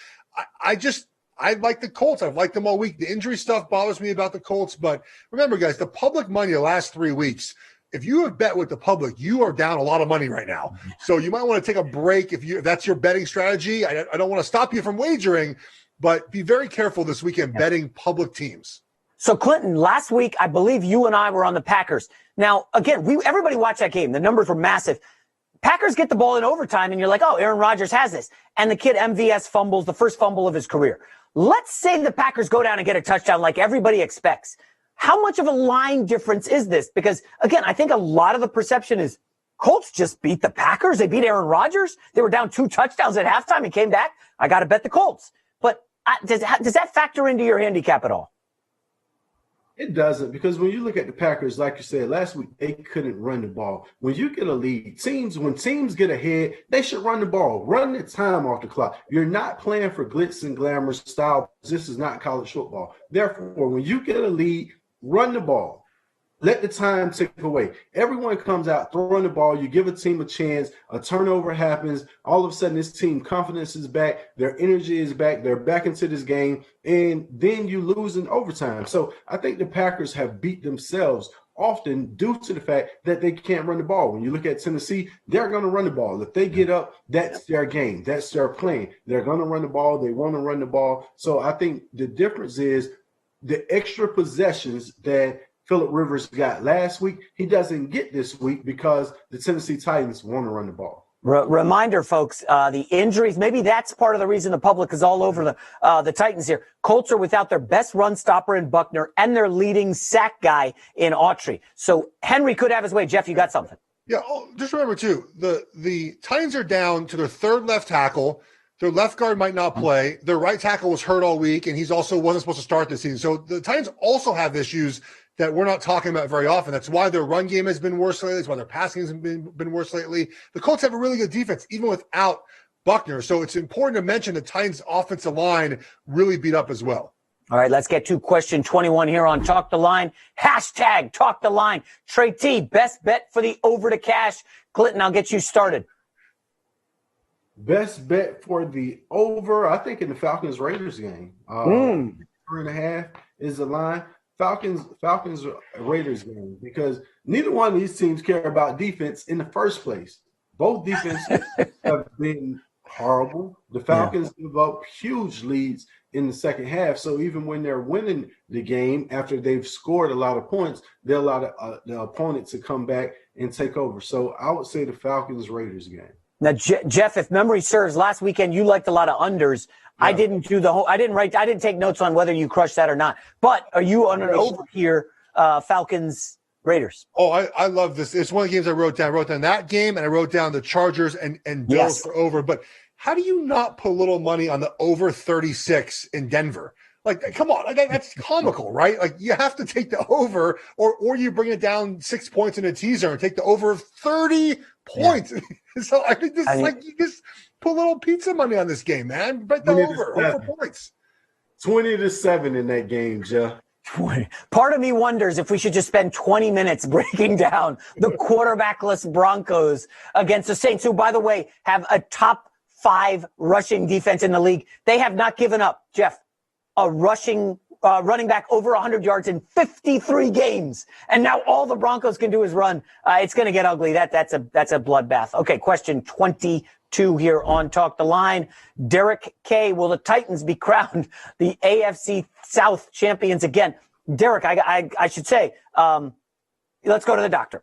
I like the Colts. I've liked them all week. The injury stuff bothers me about the Colts. But remember, guys, the public money the last 3 weeks, if you have bet with the public, you are down a lot of money right now. So you might want to take a break if that's your betting strategy. I don't want to stop you from wagering, but be very careful this weekend betting public teams. So, Clinton, last week, I believe you and I were on the Packers. Now, again, everybody watched that game. The numbers were massive. Packers get the ball in overtime, and you're like, oh, Aaron Rodgers has this. And the kid MVS fumbles the first fumble of his career. Let's say the Packers go down and get a touchdown like everybody expects. How much of a line difference is this? Because, again, I think a lot of the perception is Colts just beat the Packers. They beat Aaron Rodgers. They were down 2 touchdowns at halftime and came back. I got to bet the Colts. But does that factor into your handicap at all? It doesn't, because when you look at the Packers, like you said, last week, they couldn't run the ball. When you get a lead, when teams get ahead, they should run the ball, run the time off the clock. You're not playing for glitz and glamour style. This is not college football. Therefore, when you get a lead, run the ball. Let the time tick away. Everyone comes out throwing the ball. You give a team a chance. A turnover happens. All of a sudden, this team confidence is back. Their energy is back. They're back into this game. And then you lose in overtime. So I think the Packers have beat themselves often due to the fact that they can't run the ball. When you look at Tennessee, they're going to run the ball. If they get up, that's their game. That's their plan. They're going to run the ball. They want to run the ball. So I think the difference is the extra possessions that Phillip Rivers got last week, he doesn't get this week because the Tennessee Titans want to run the ball. Reminder, folks, the injuries, maybe that's part of the reason the public is all over the Titans here. Colts are without their best run stopper in Buckner and their leading sack guy in Autry. So Henry could have his way. Geoff, you got something? Yeah, just remember, too, the Titans are down to their third left tackle. Their left guard might not play. Their right tackle was hurt all week, and he's also wasn't supposed to start this season. So the Titans also have issues that we're not talking about very often. That's why their run game has been worse lately. That's why their passing has been worse lately. The Colts have a really good defense, even without Buckner. So it's important to mention the Titans' offensive line really beat up as well. All right, let's get to question 21 here on Talk the Line. Hashtag Talk the Line. Trey T, best bet for the over to cash. Clinton, I'll get you started. Best bet for the over, I think in the Falcons-Raiders game. 3.5 is the line. Falcons Raiders game, because neither one of these teams care about defense in the first place. Both defenses have been horrible. The Falcons give up huge leads in the second half. So even when they're winning the game after they've scored a lot of points, they'll allow the opponent to come back and take over. So I would say the Falcons Raiders game. Now, Geoff, if memory serves, last weekend you liked a lot of unders. Yeah. I didn't take notes on whether you crushed that or not. But are you on an over here, Falcons Raiders? Oh, I love this. It's one of the games I wrote down. I wrote down that game, and I wrote down the Chargers and Bills for over. But how do you not put a little money on the over 36 in Denver? Like, come on, that's comical, right? Like, you have to take the over, or you bring it down 6 points in a teaser and take the over 30 points. Yeah. So I think you just put a little pizza money on this game, man. Bet the over points. 20-7 in that game, Jeff. Part of me wonders if we should just spend 20 minutes breaking down the quarterbackless Broncos against the Saints, who, by the way, have a top 5 rushing defense in the league. They have not given up, Geoff, a running back over 100 yards in 53 games. And now all the Broncos can do is run. It's going to get ugly. That's a bloodbath. Okay, question 22. 2 here on Talk the Line. Derek K, will the Titans be crowned the AFC South champions again? Derek, I should say, let's go to the doctor.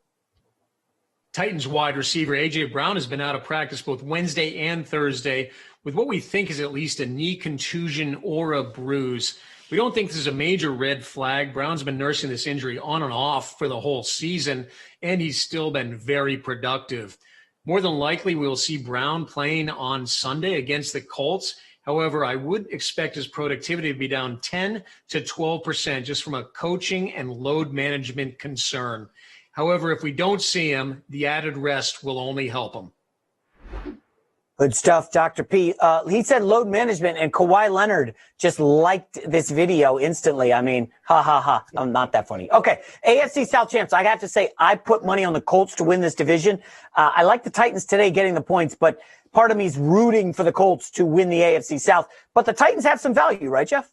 Titans wide receiver A.J. Brown has been out of practice both Wednesday and Thursday with what we think is at least a knee contusion or a bruise. We don't think this is a major red flag. Brown's been nursing this injury on and off for the whole season, and he's still been very productive. More than likely, we'll see Brown playing on Sunday against the Colts. However, I would expect his productivity to be down 10 to 12% just from a coaching and load management concern. However, if we don't see him, the added rest will only help him. Good stuff, Dr. P. He said load management, and Kawhi Leonard just liked this video instantly. I mean, ha, ha, ha. I'm not that funny. Okay, AFC South champs. I have to say, I put money on the Colts to win this division. I like the Titans today getting the points, but part of me is rooting for the Colts to win the AFC South. But the Titans have some value, right, Jeff?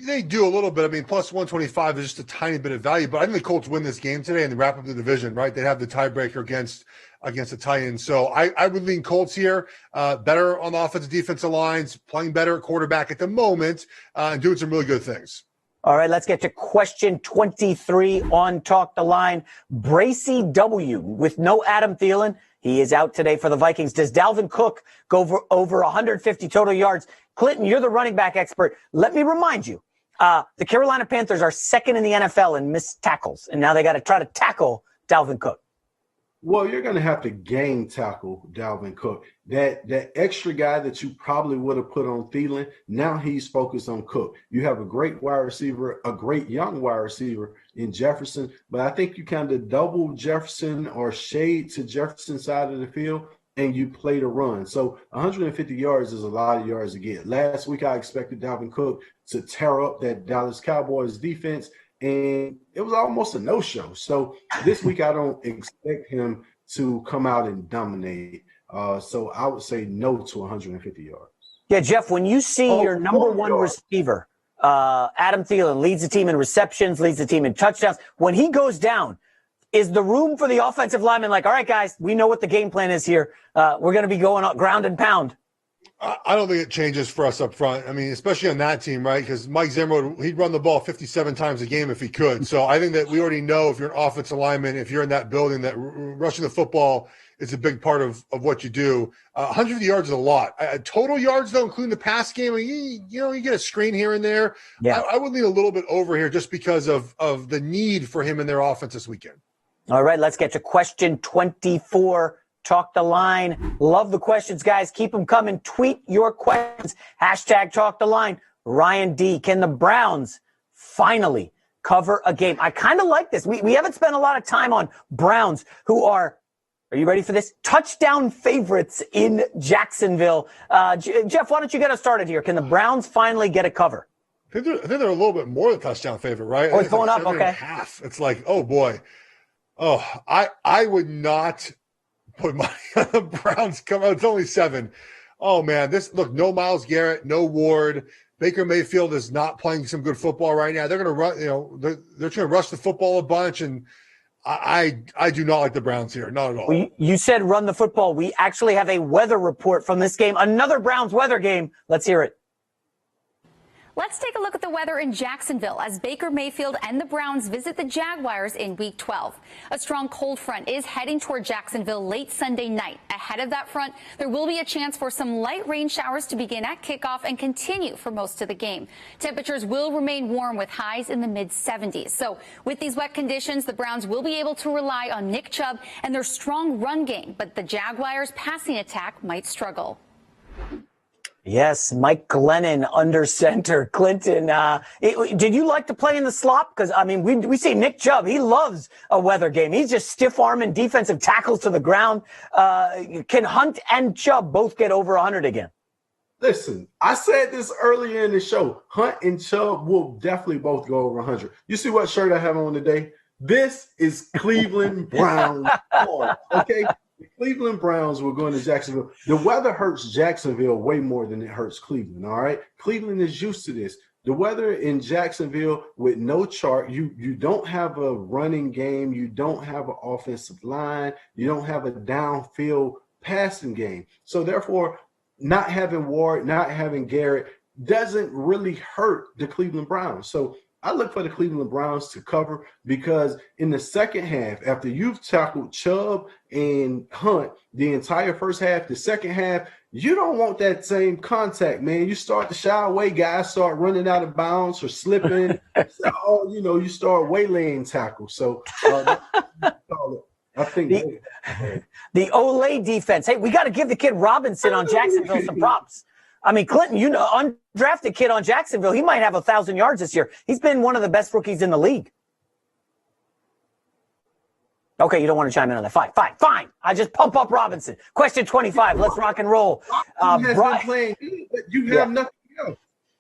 They do a little bit. I mean, plus 125 is just a tiny bit of value. But I think the Colts win this game today and they wrap up the division, right? They have the tiebreaker against the Titans. So I would lean Colts here. Better on the offensive defensive lines, playing better at quarterback at the moment, and doing some really good things. All right, let's get to question 23 on Talk the Line. Bracy W. with no Adam Thielen. He is out today for the Vikings. Does Dalvin Cook go over 150 total yards? Clinton, you're the running back expert. Let me remind you, the Carolina Panthers are second in the NFL in missed tackles, and now they got to try to tackle Dalvin Cook. Well, you're going to have to game tackle Dalvin Cook. That extra guy that you probably would have put on Thielen, now he's focused on Cook. You have a great wide receiver, a great young wide receiver in Jefferson, but I think you kind of double Jefferson or shade to Jefferson's side of the field, and you play the run. So 150 yards is a lot of yards to get. Last week, I expected Dalvin Cook to tear up that Dallas Cowboys defense, and it was almost a no-show. So this week, I don't expect him to come out and dominate. So I would say no to 150 yards. Yeah, Jeff, when you see your number one receiver, Adam Thielen, leads the team in receptions, leads the team in touchdowns, when he goes down, is the room for the offensive lineman like, all right, guys, we know what the game plan is here. We're going to be going ground and pound? I don't think it changes for us up front. I mean, especially on that team, right? Because Mike Zimmer, he'd run the ball 57 times a game if he could. So I think that we already know if you're an offensive lineman, if you're in that building, that rushing the football is a big part of what you do. 150 yards is a lot. Total yards, though, including the pass game, you get a screen here and there. Yeah. I would lean a little bit over here just because of the need for him in their offense this weekend. All right, let's get to question 24. Talk the Line. Love the questions, guys. Keep them coming. Tweet your questions. Hashtag Talk the Line. Ryan D. Can the Browns finally cover a game? I kind of like this. We haven't spent a lot of time on Browns, who are you ready for this? Touchdown favorites in Jacksonville. Jeff, why don't you get us started here? Can the Browns finally get a cover? I think they're a little bit more than touchdown favorite, right? Oh, it's going up, okay. Half. It's like, oh, boy. Oh, I would not put money on the Browns. Come on, it's only 7. Oh, man. Look, no Myles Garrett, no Ward. Baker Mayfield is not playing some good football right now. They're going to run, they're trying to rush the football a bunch, and I do not like the Browns here. Not at all. Well, you said run the football. We actually have a weather report from this game. Another Browns weather game. Let's hear it. Let's take a look at the weather in Jacksonville as Baker Mayfield and the Browns visit the Jaguars in Week 12. A strong cold front is heading toward Jacksonville late Sunday night. Ahead of that front, there will be a chance for some light rain showers to begin at kickoff and continue for most of the game. Temperatures will remain warm with highs in the mid-70s. So with these wet conditions, the Browns will be able to rely on Nick Chubb and their strong run game, but the Jaguars' passing attack might struggle. Yes, Mike Glennon under center. Clinton, did you like to play in the slop? Because, I mean, we see Nick Chubb. He loves a weather game. He's just stiff-arming defensive tackles to the ground. Can Hunt and Chubb both get over 100 again? Listen, I said this earlier in the show. Hunt and Chubb will definitely both go over 100. You see what shirt I have on today? This is Cleveland Browns. Okay? The Cleveland Browns were going to Jacksonville. The weather hurts Jacksonville way more than it hurts Cleveland, all right? Cleveland is used to this. The weather in Jacksonville with no chart, you don't have a running game. You don't have an offensive line. You don't have a downfield passing game. So therefore, not having Ward, not having Garrett doesn't really hurt the Cleveland Browns. So I look for the Cleveland Browns to cover, because in the second half, after you've tackled Chubb and Hunt the entire first half, the second half, you don't want that same contact, man. You start to shy away, guys start running out of bounds or slipping. You start waylaying tackles. So I think the Olay defense. Hey, we got to give the kid Robinson on Jacksonville some props. I mean, Clinton, undrafted kid on Jacksonville, he might have 1,000 yards this year. He's been one of the best rookies in the league. Okay, you don't want to chime in on that. Fine. I just pump up Robinson. Question 25. Let's rock and roll. Brian, playing, but you have nothing else.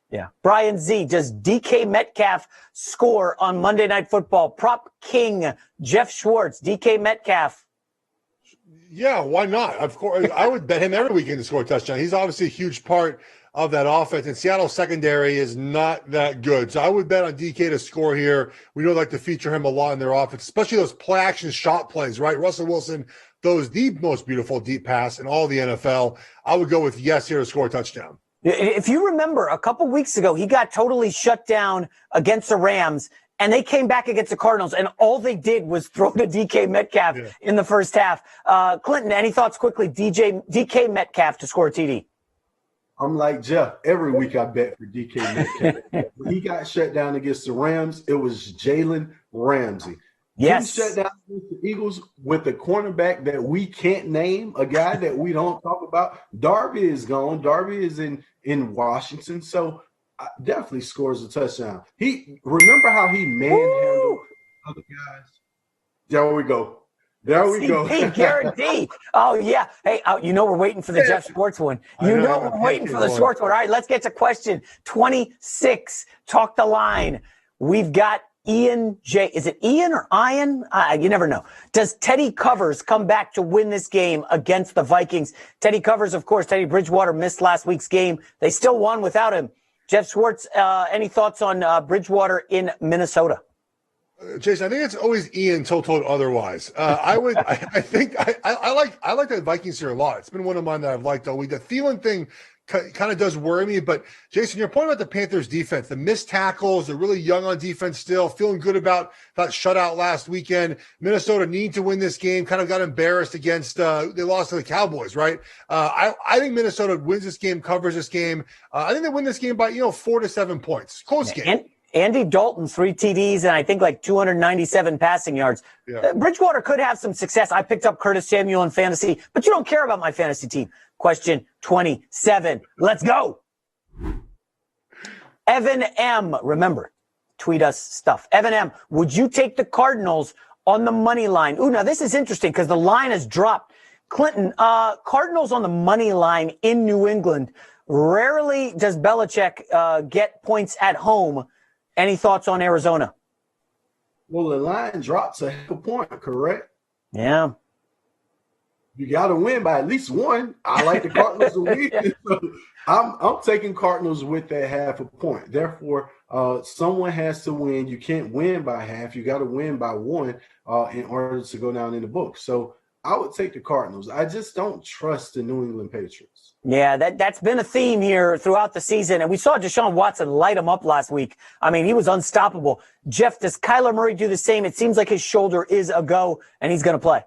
Yeah. Brian Z, does DK Metcalf score on Monday Night Football? Prop King, Geoff Schwartz, DK Metcalf. Yeah, why not? Of course, I would bet him every weekend to score a touchdown. He's obviously a huge part of that offense, and Seattle's secondary is not that good. So I would bet on DK to score here. We know they like to feature him a lot in their offense, especially those play-action shot plays, right? Russell Wilson throws the most beautiful deep pass in all the NFL. I would go with yes here to score a touchdown. If you remember, a couple weeks ago, he got totally shut down against the Rams, and they came back against the Cardinals, and all they did was throw to DK Metcalf in the first half. Clinton, any thoughts quickly? DK Metcalf to score a TD. I'm like Jeff. Every week I bet for DK Metcalf. When he got shut down against the Rams, it was Jalen Ramsey. Yes. He shut down against the Eagles with a cornerback that we can't name, a guy that we don't talk about. Darby is gone. Darby is in Washington. So definitely scores a touchdown. Remember how he manhandled other guys? There we go. Guarantee. Oh, yeah. Hey, we're waiting for the Geoff Schwartz one. We're waiting for the Schwartz one. All right, let's get to question 26. Talk the line. We've got Ian J. Is it Ian or Ian? You never know. Does Teddy Covers come back to win this game against the Vikings? Teddy Covers, of course, Teddy Bridgewater missed last week's game. They still won without him. Geoff Schwartz, any thoughts on Bridgewater in Minnesota? Jason, I think it's always Ian told otherwise. I think I like the Vikings here a lot. It's been one of mine that I've liked all week. The Thielen thing kind of does worry me, but Jason, your point about the Panthers defense, the missed tackles, they're really young on defense still, feeling good about that shutout last weekend. Minnesota need to win this game, kind of got embarrassed against, they lost to the Cowboys, right? I think Minnesota wins this game, covers this game. I think they win this game by, 4 to 7 points. Close game. Andy Dalton, 3 TDs, and I think like 297 passing yards. Yeah. Bridgewater could have some success. I picked up Curtis Samuel in fantasy, but you don't care about my fantasy team. Question 27. Let's go. Evan M. Remember, tweet us stuff. Evan M. Would you take the Cardinals on the money line? Ooh, now this is interesting because the line has dropped. Clinton, Cardinals on the money line in New England. Rarely does Belichick get points at home. Any thoughts on Arizona? Well, the line drops a half a point, correct? Yeah. You got to win by at least one. I like the Cardinals to win. So I'm taking Cardinals with that half a point. Therefore, someone has to win. You can't win by half. You got to win by one in order to go down in the book. So I would take the Cardinals. I just don't trust the New England Patriots. Yeah, that's been a theme here throughout the season. And we saw Deshaun Watson light him up last week. I mean, he was unstoppable. Jeff, does Kyler Murray do the same? It seems like his shoulder is a go, and he's going to play.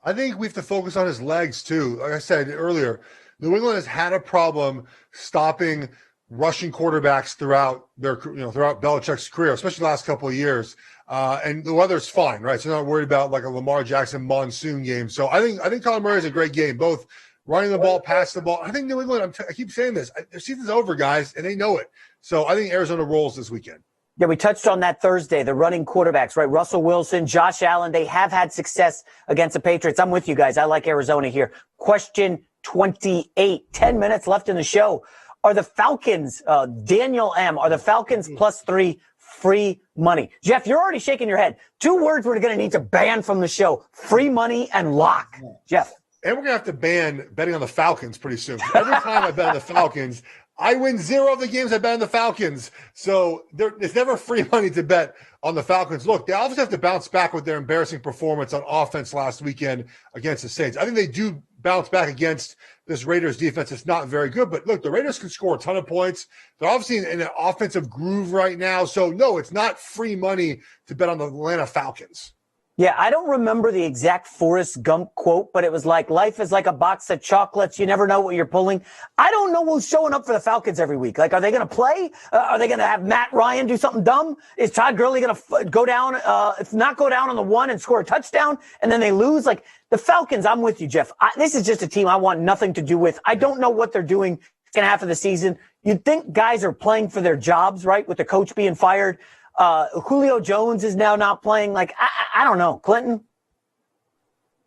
I think we have to focus on his legs, too. Like I said earlier, New England has had a problem stopping rushing quarterbacks throughout throughout Belichick's career, especially the last couple of years. And the weather's fine, right? So they're not worried about like a Lamar Jackson monsoon game. So I think Kyler Murray is a great game, both running the ball, passing the ball. I think New England, I keep saying this, their season's over, guys, and they know it. So I think Arizona rolls this weekend. Yeah, we touched on that Thursday, the running quarterbacks, right? Russell Wilson, Josh Allen, they have had success against the Patriots. I'm with you guys. I like Arizona here. Question 28, 10 minutes left in the show. Are the Falcons, Daniel M., are the Falcons +3 free money? Jeff, you're already shaking your head. 2 words we're going to need to ban from the show: free money and lock. Jeff. And we're going to have to ban betting on the Falcons pretty soon. Every time I bet on the Falcons, I win 0 of the games I bet on the Falcons. So it's never free money to bet on the Falcons. Look, they obviously have to bounce back with their embarrassing performance on offense last weekend against the Saints. I think they do bounce back against this Raiders defense. It's not very good, but look, the Raiders can score a ton of points. They're obviously in an offensive groove right now. So no, it's not free money to bet on the Atlanta Falcons. Yeah, I don't remember the exact Forrest Gump quote, but it was like, life is like a box of chocolates. You never know what you're pulling. I don't know who's showing up for the Falcons every week. Like, are they going to play? Are they going to have Matt Ryan do something dumb? Is Todd Gurley going to go down, if not go down on the one and score a touchdown and then they lose? Like, the Falcons, I'm with you, Jeff. This is just a team I want nothing to do with. I don't know what they're doing second half of the season. You'd think guys are playing for their jobs, right, with the coach being fired. Julio Jones is now not playing. Like, I don't know. Clinton?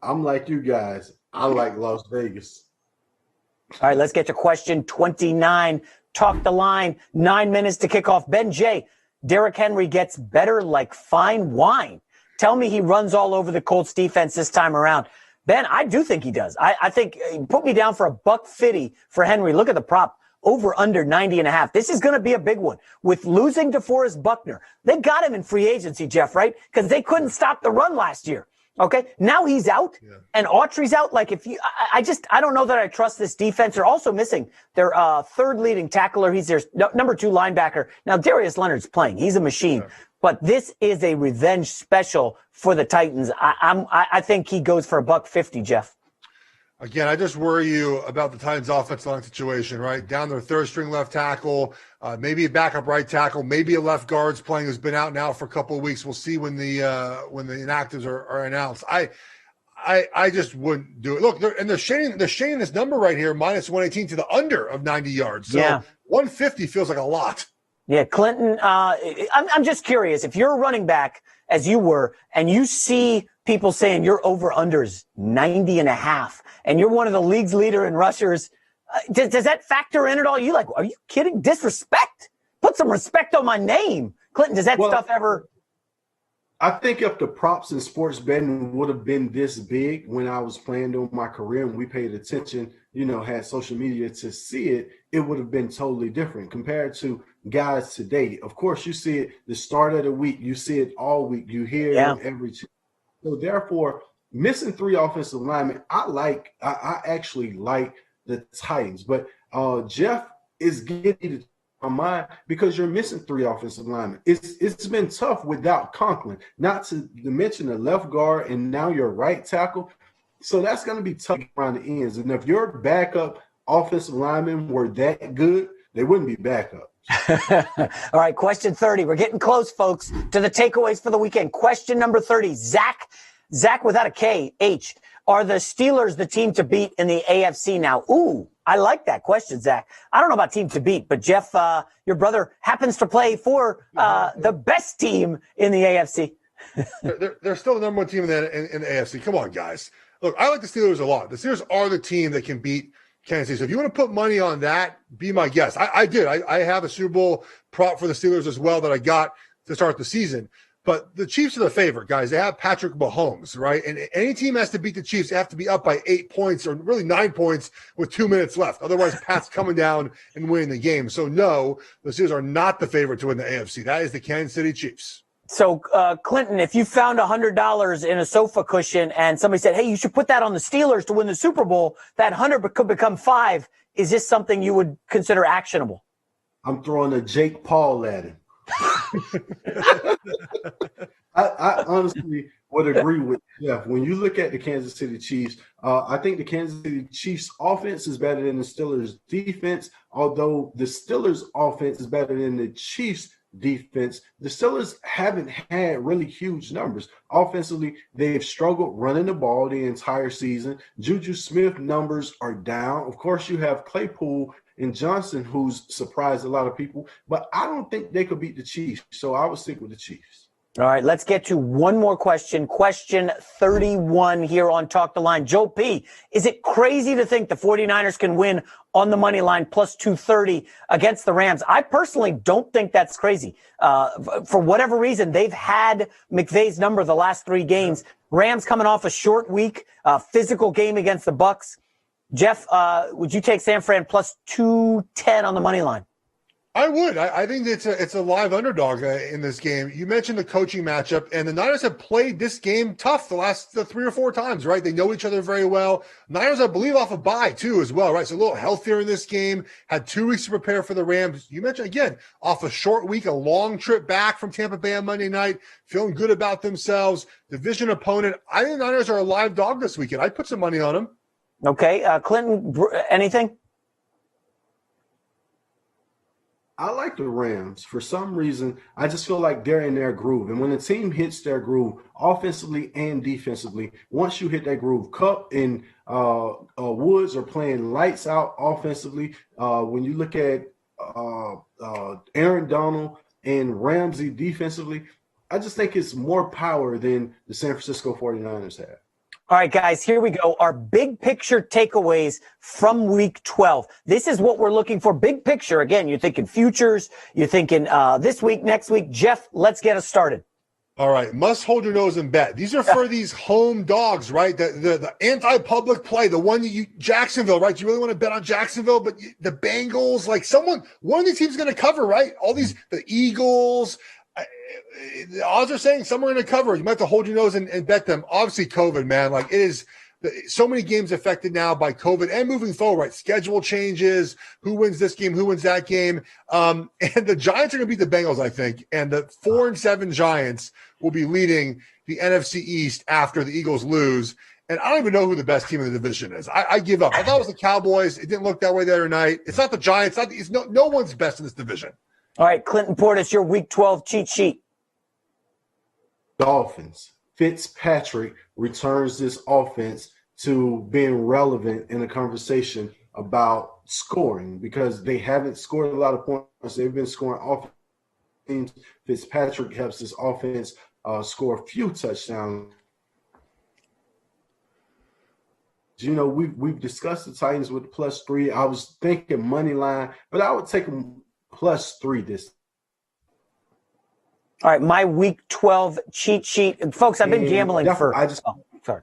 I'm like you guys. I like Las Vegas. All right, let's get to question 29. Talk the line. 9 minutes to kick off. Ben J. Derrick Henry gets better like fine wine. Tell me he runs all over the Colts defense this time around. Ben, I do think he does. I think put me down for $150 for Henry. Look at the prop. Over under 90.5. This is going to be a big one. With losing DeForest Buckner, they got him in free agency, Jeff, right? Because they couldn't stop the run last year. Okay, now he's out and Autry's out. Like, if you, I don't know that I trust this defense. They're also missing their third leading tackler. He's their number 2 linebacker. Now Darius Leonard's playing. He's a machine. Yeah. But this is a revenge special for the Titans. I think he goes for $150, Jeff. Again, I just worry you about the Titans' offensive line situation, right? Down their third-string left tackle, maybe a backup right tackle, maybe a left guard's playing who's been out now for a couple of weeks. We'll see when the inactives are announced. I just wouldn't do it. Look, they're shading this number right here, minus 118 to the under of 90 yards. So 150 feels like a lot. Yeah, Clinton, I'm just curious. If you're a running back, as you were, and you see people saying your over-under's 90.5, and you're one of the league's leader in rushers, does that factor in at all? You like, are you kidding? Disrespect? Put some respect on my name. Clinton, does that stuff ever? I think if the props in sports betting would have been this big when I was playing during my career and we paid attention, had social media to see it, it would have been totally different compared to guys today. Of course, you see it the start of the week. You see it all week. You hear it every – so, therefore, missing 3 offensive linemen, I actually like the Titans. But Jeff is getting to my mind because you're missing 3 offensive linemen. It's been tough without Conklin, not to mention the left guard and now your right tackle. So that's going to be tough around the ends. And if your backup offensive linemen were that good, they wouldn't be backup. All right, question 30. We're getting close, folks, to the takeaways for the weekend. Question number 30. Zach without a K, H. Are the Steelers the team to beat in the AFC now? Ooh, I like that question, Zach. I don't know about team to beat, but Jeff, your brother happens to play for the best team in the AFC. They're still the number 1 team in the AFC. Come on, guys. Look, I like the Steelers a lot. The Steelers are the team that can beat Kansas City. So if you want to put money on that, be my guest. I did. I have a Super Bowl prop for the Steelers as well that I got to start the season. But the Chiefs are the favorite, guys. They have Patrick Mahomes, right? And any team has to beat the Chiefs. They have to be up by 8 points or really 9 points with 2 minutes left. Otherwise, Pat's coming down and winning the game. So, no, the Steelers are not the favorite to win the AFC. That is the Kansas City Chiefs. So, Clinton, if you found $100 in a sofa cushion and somebody said, hey, you should put that on the Steelers to win the Super Bowl, that 100 could become 5. Is this something you would consider actionable? I'm throwing a Jake Paul at him. I honestly would agree with Jeff. When you look at the Kansas City Chiefs, I think the Kansas City Chiefs offense is better than the Steelers defense, although the Steelers offense is better than the Chiefs defense. The Steelers haven't had really huge numbers. Offensively, they've struggled running the ball the entire season. Juju Smith numbers are down. Of course, you have Claypool and Johnson, who's surprised a lot of people, but I don't think they could beat the Chiefs, so I would stick with the Chiefs. All right, let's get to one more question. Question 31 here on Talk the Line. Joe P., is it crazy to think the 49ers can win on the money line plus 230 against the Rams? I personally don't think that's crazy. For whatever reason, they've had McVay's number the last 3 games. Rams coming off a short week, physical game against the Bucs. Jeff, would you take San Fran plus 210 on the money line? I would. I think it's a live underdog in this game. You mentioned the coaching matchup, and the Niners have played this game tough the last 3 or 4 times, right? They know each other very well. Niners, I believe, off a bye too as well, right? So a little healthier in this game. Had 2 weeks to prepare for the Rams. You mentioned, again, off a short week, a long trip back from Tampa Bay on Monday night, feeling good about themselves. Division opponent. I think the Niners are a live dog this weekend. I'd put some money on them. Okay. Clinton, anything? I like the Rams. For some reason, I just feel like they're in their groove. And when a team hits their groove, offensively and defensively, once you hit that groove, Kupp and Woods are playing lights out offensively. When you look at Aaron Donald and Ramsey defensively, I just think it's more power than the San Francisco 49ers have. All right, guys, here we go. Our big picture takeaways from week 12. This is what we're looking for. Big picture. Again, you're thinking futures. You're thinking this week, next week. Jeff, let's get us started. All right. Must hold your nose and bet. These are for these home dogs, right? The anti-public play, the one Jacksonville, right? You really want to bet on Jacksonville, but the Bengals, like one of these teams is going to cover, right? All these, the Eagles, the odds are saying some are going to cover. You might have to hold your nose and bet them. Obviously, COVID, man. Like, it is so many games affected now by COVID and moving forward, right? Schedule changes, who wins this game, who wins that game. And the Giants are going to beat the Bengals, I think. And the 4-7 Giants will be leading the NFC East after the Eagles lose. And I don't even know who the best team in the division is. I give up. I thought it was the Cowboys. It didn't look that way the other night. It's not the Giants. It's no one's best in this division. All right, Clinton Portis, your week 12 cheat sheet. Dolphins. Fitzpatrick returns this offense to being relevant in a conversation about scoring because they haven't scored a lot of points. They've been scoring offense. Fitzpatrick helps this offense score a few touchdowns. You know, we've discussed the Titans with +3. I was thinking money line, but I would take them +3 this. All right, my week 12 cheat sheet. And folks, I've been gambling for. Sorry.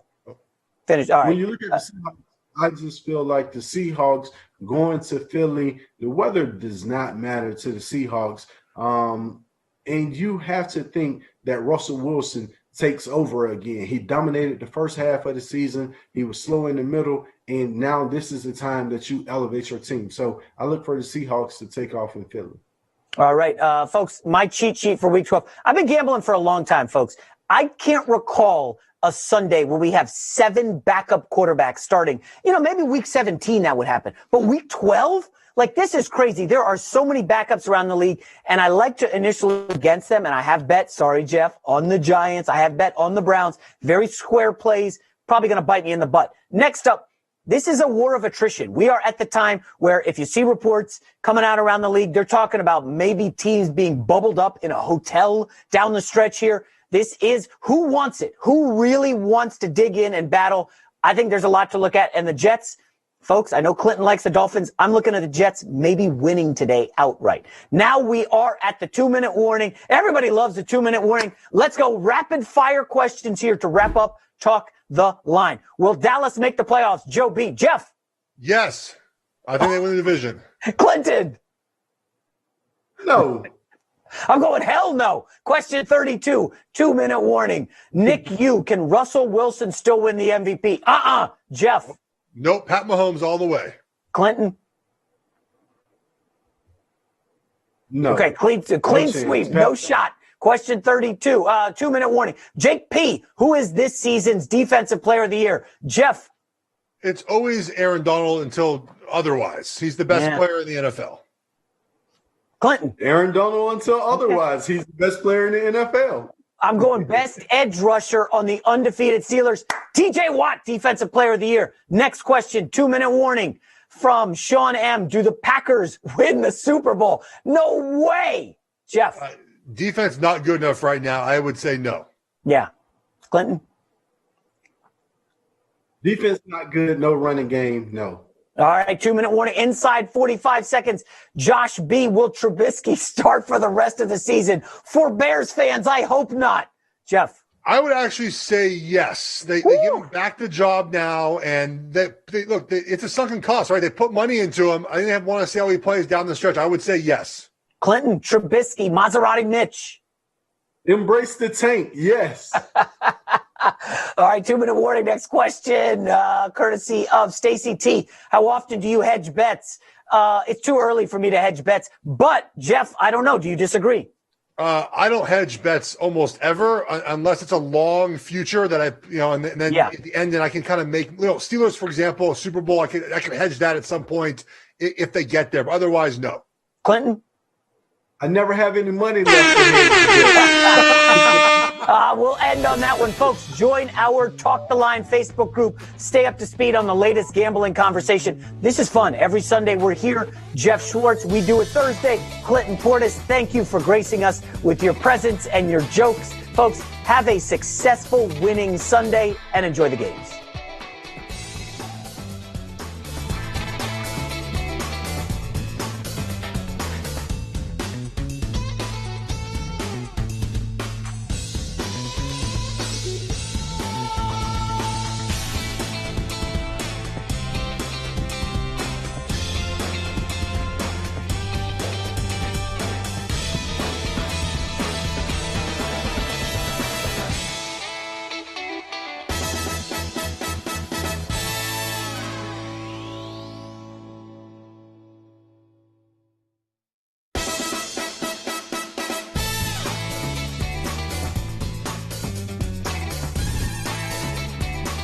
Finish. All right. When you look at the Seahawks, I just feel like the Seahawks going to Philly, the weather does not matter to the Seahawks. And you have to think that Russell Wilson takes over again. He dominated the first half of the season. He was slow in the middle. And now this is the time that you elevate your team. So I look for the Seahawks to take off in Philly. All right, folks, my cheat sheet for week 12. I've been gambling for a long time, folks. I can't recall a Sunday where we have 7 backup quarterbacks starting. You know, maybe week 17 that would happen. But week 12? Like, this is crazy. There are so many backups around the league, and I like to initially against them, and I have bet, sorry, Jeff, on the Giants. I have bet on the Browns. Very square plays, probably going to bite me in the butt. Next up, this is a war of attrition. We are at the time where if you see reports coming out around the league, they're talking about maybe teams being bubbled up in a hotel down the stretch here. This is who wants it? Who really wants to dig in and battle? I think there's a lot to look at. And the Jets, folks, I know Clinton likes the Dolphins. I'm looking at the Jets maybe winning today outright. Now we are at the 2-minute warning. Everybody loves the 2-minute warning. Let's go rapid fire questions here to wrap up Talk the Line. Will Dallas make the playoffs? Joe B. Jeff? Yes. I think they win the division. Clinton? No. I'm going hell no. Question 32, 2-minute warning. Nick U, can Russell Wilson still win the MVP? Jeff? Nope. Pat Mahomes all the way. Clinton? No. Okay, clean sweep. No shot. Question 32, 2-minute warning. Jake P., who is this season's Defensive Player of the Year? Jeff? It's always Aaron Donald until otherwise. He's the best player in the NFL. Clinton? Aaron Donald until otherwise. He's the best player in the NFL. I'm going best edge rusher on the undefeated Steelers. TJ Watt, Defensive Player of the Year. Next question, 2-minute warning from Sean M. Do the Packers win the Super Bowl? No way. Jeff? Defense not good enough right now. I would say no. Yeah. Clinton? Defense not good. No running game. No. All right, 2-minute warning. Inside 45 seconds. Josh B. Will Trubisky start for the rest of the season? For Bears fans, I hope not. Jeff? I would actually say yes. They give him back the job now, and it's a sunken cost, right? They put money into him. I think they want to see how he plays down the stretch. I would say yes. Clinton, Trubisky, Maserati Mitch. Embrace the tank. Yes. All right, 2-minute warning. Next question, courtesy of Stacy T. How often do you hedge bets? It's too early for me to hedge bets. But, Geoff, I don't know. Do you disagree? I don't hedge bets almost ever unless it's a long future that and then at the end, and I can kind of make, Steelers, for example, Super Bowl, I can hedge that at some point if they get there. But otherwise, no. Clinton? I never have any money left. We'll end on that one, folks. Join our Talk the Line Facebook group. Stay up to speed on the latest gambling conversation. This is fun. Every Sunday we're here. Geoff Schwartz, we do it Thursday. Clinton Portis, thank you for gracing us with your presence and your jokes. Folks, have a successful winning Sunday and enjoy the games.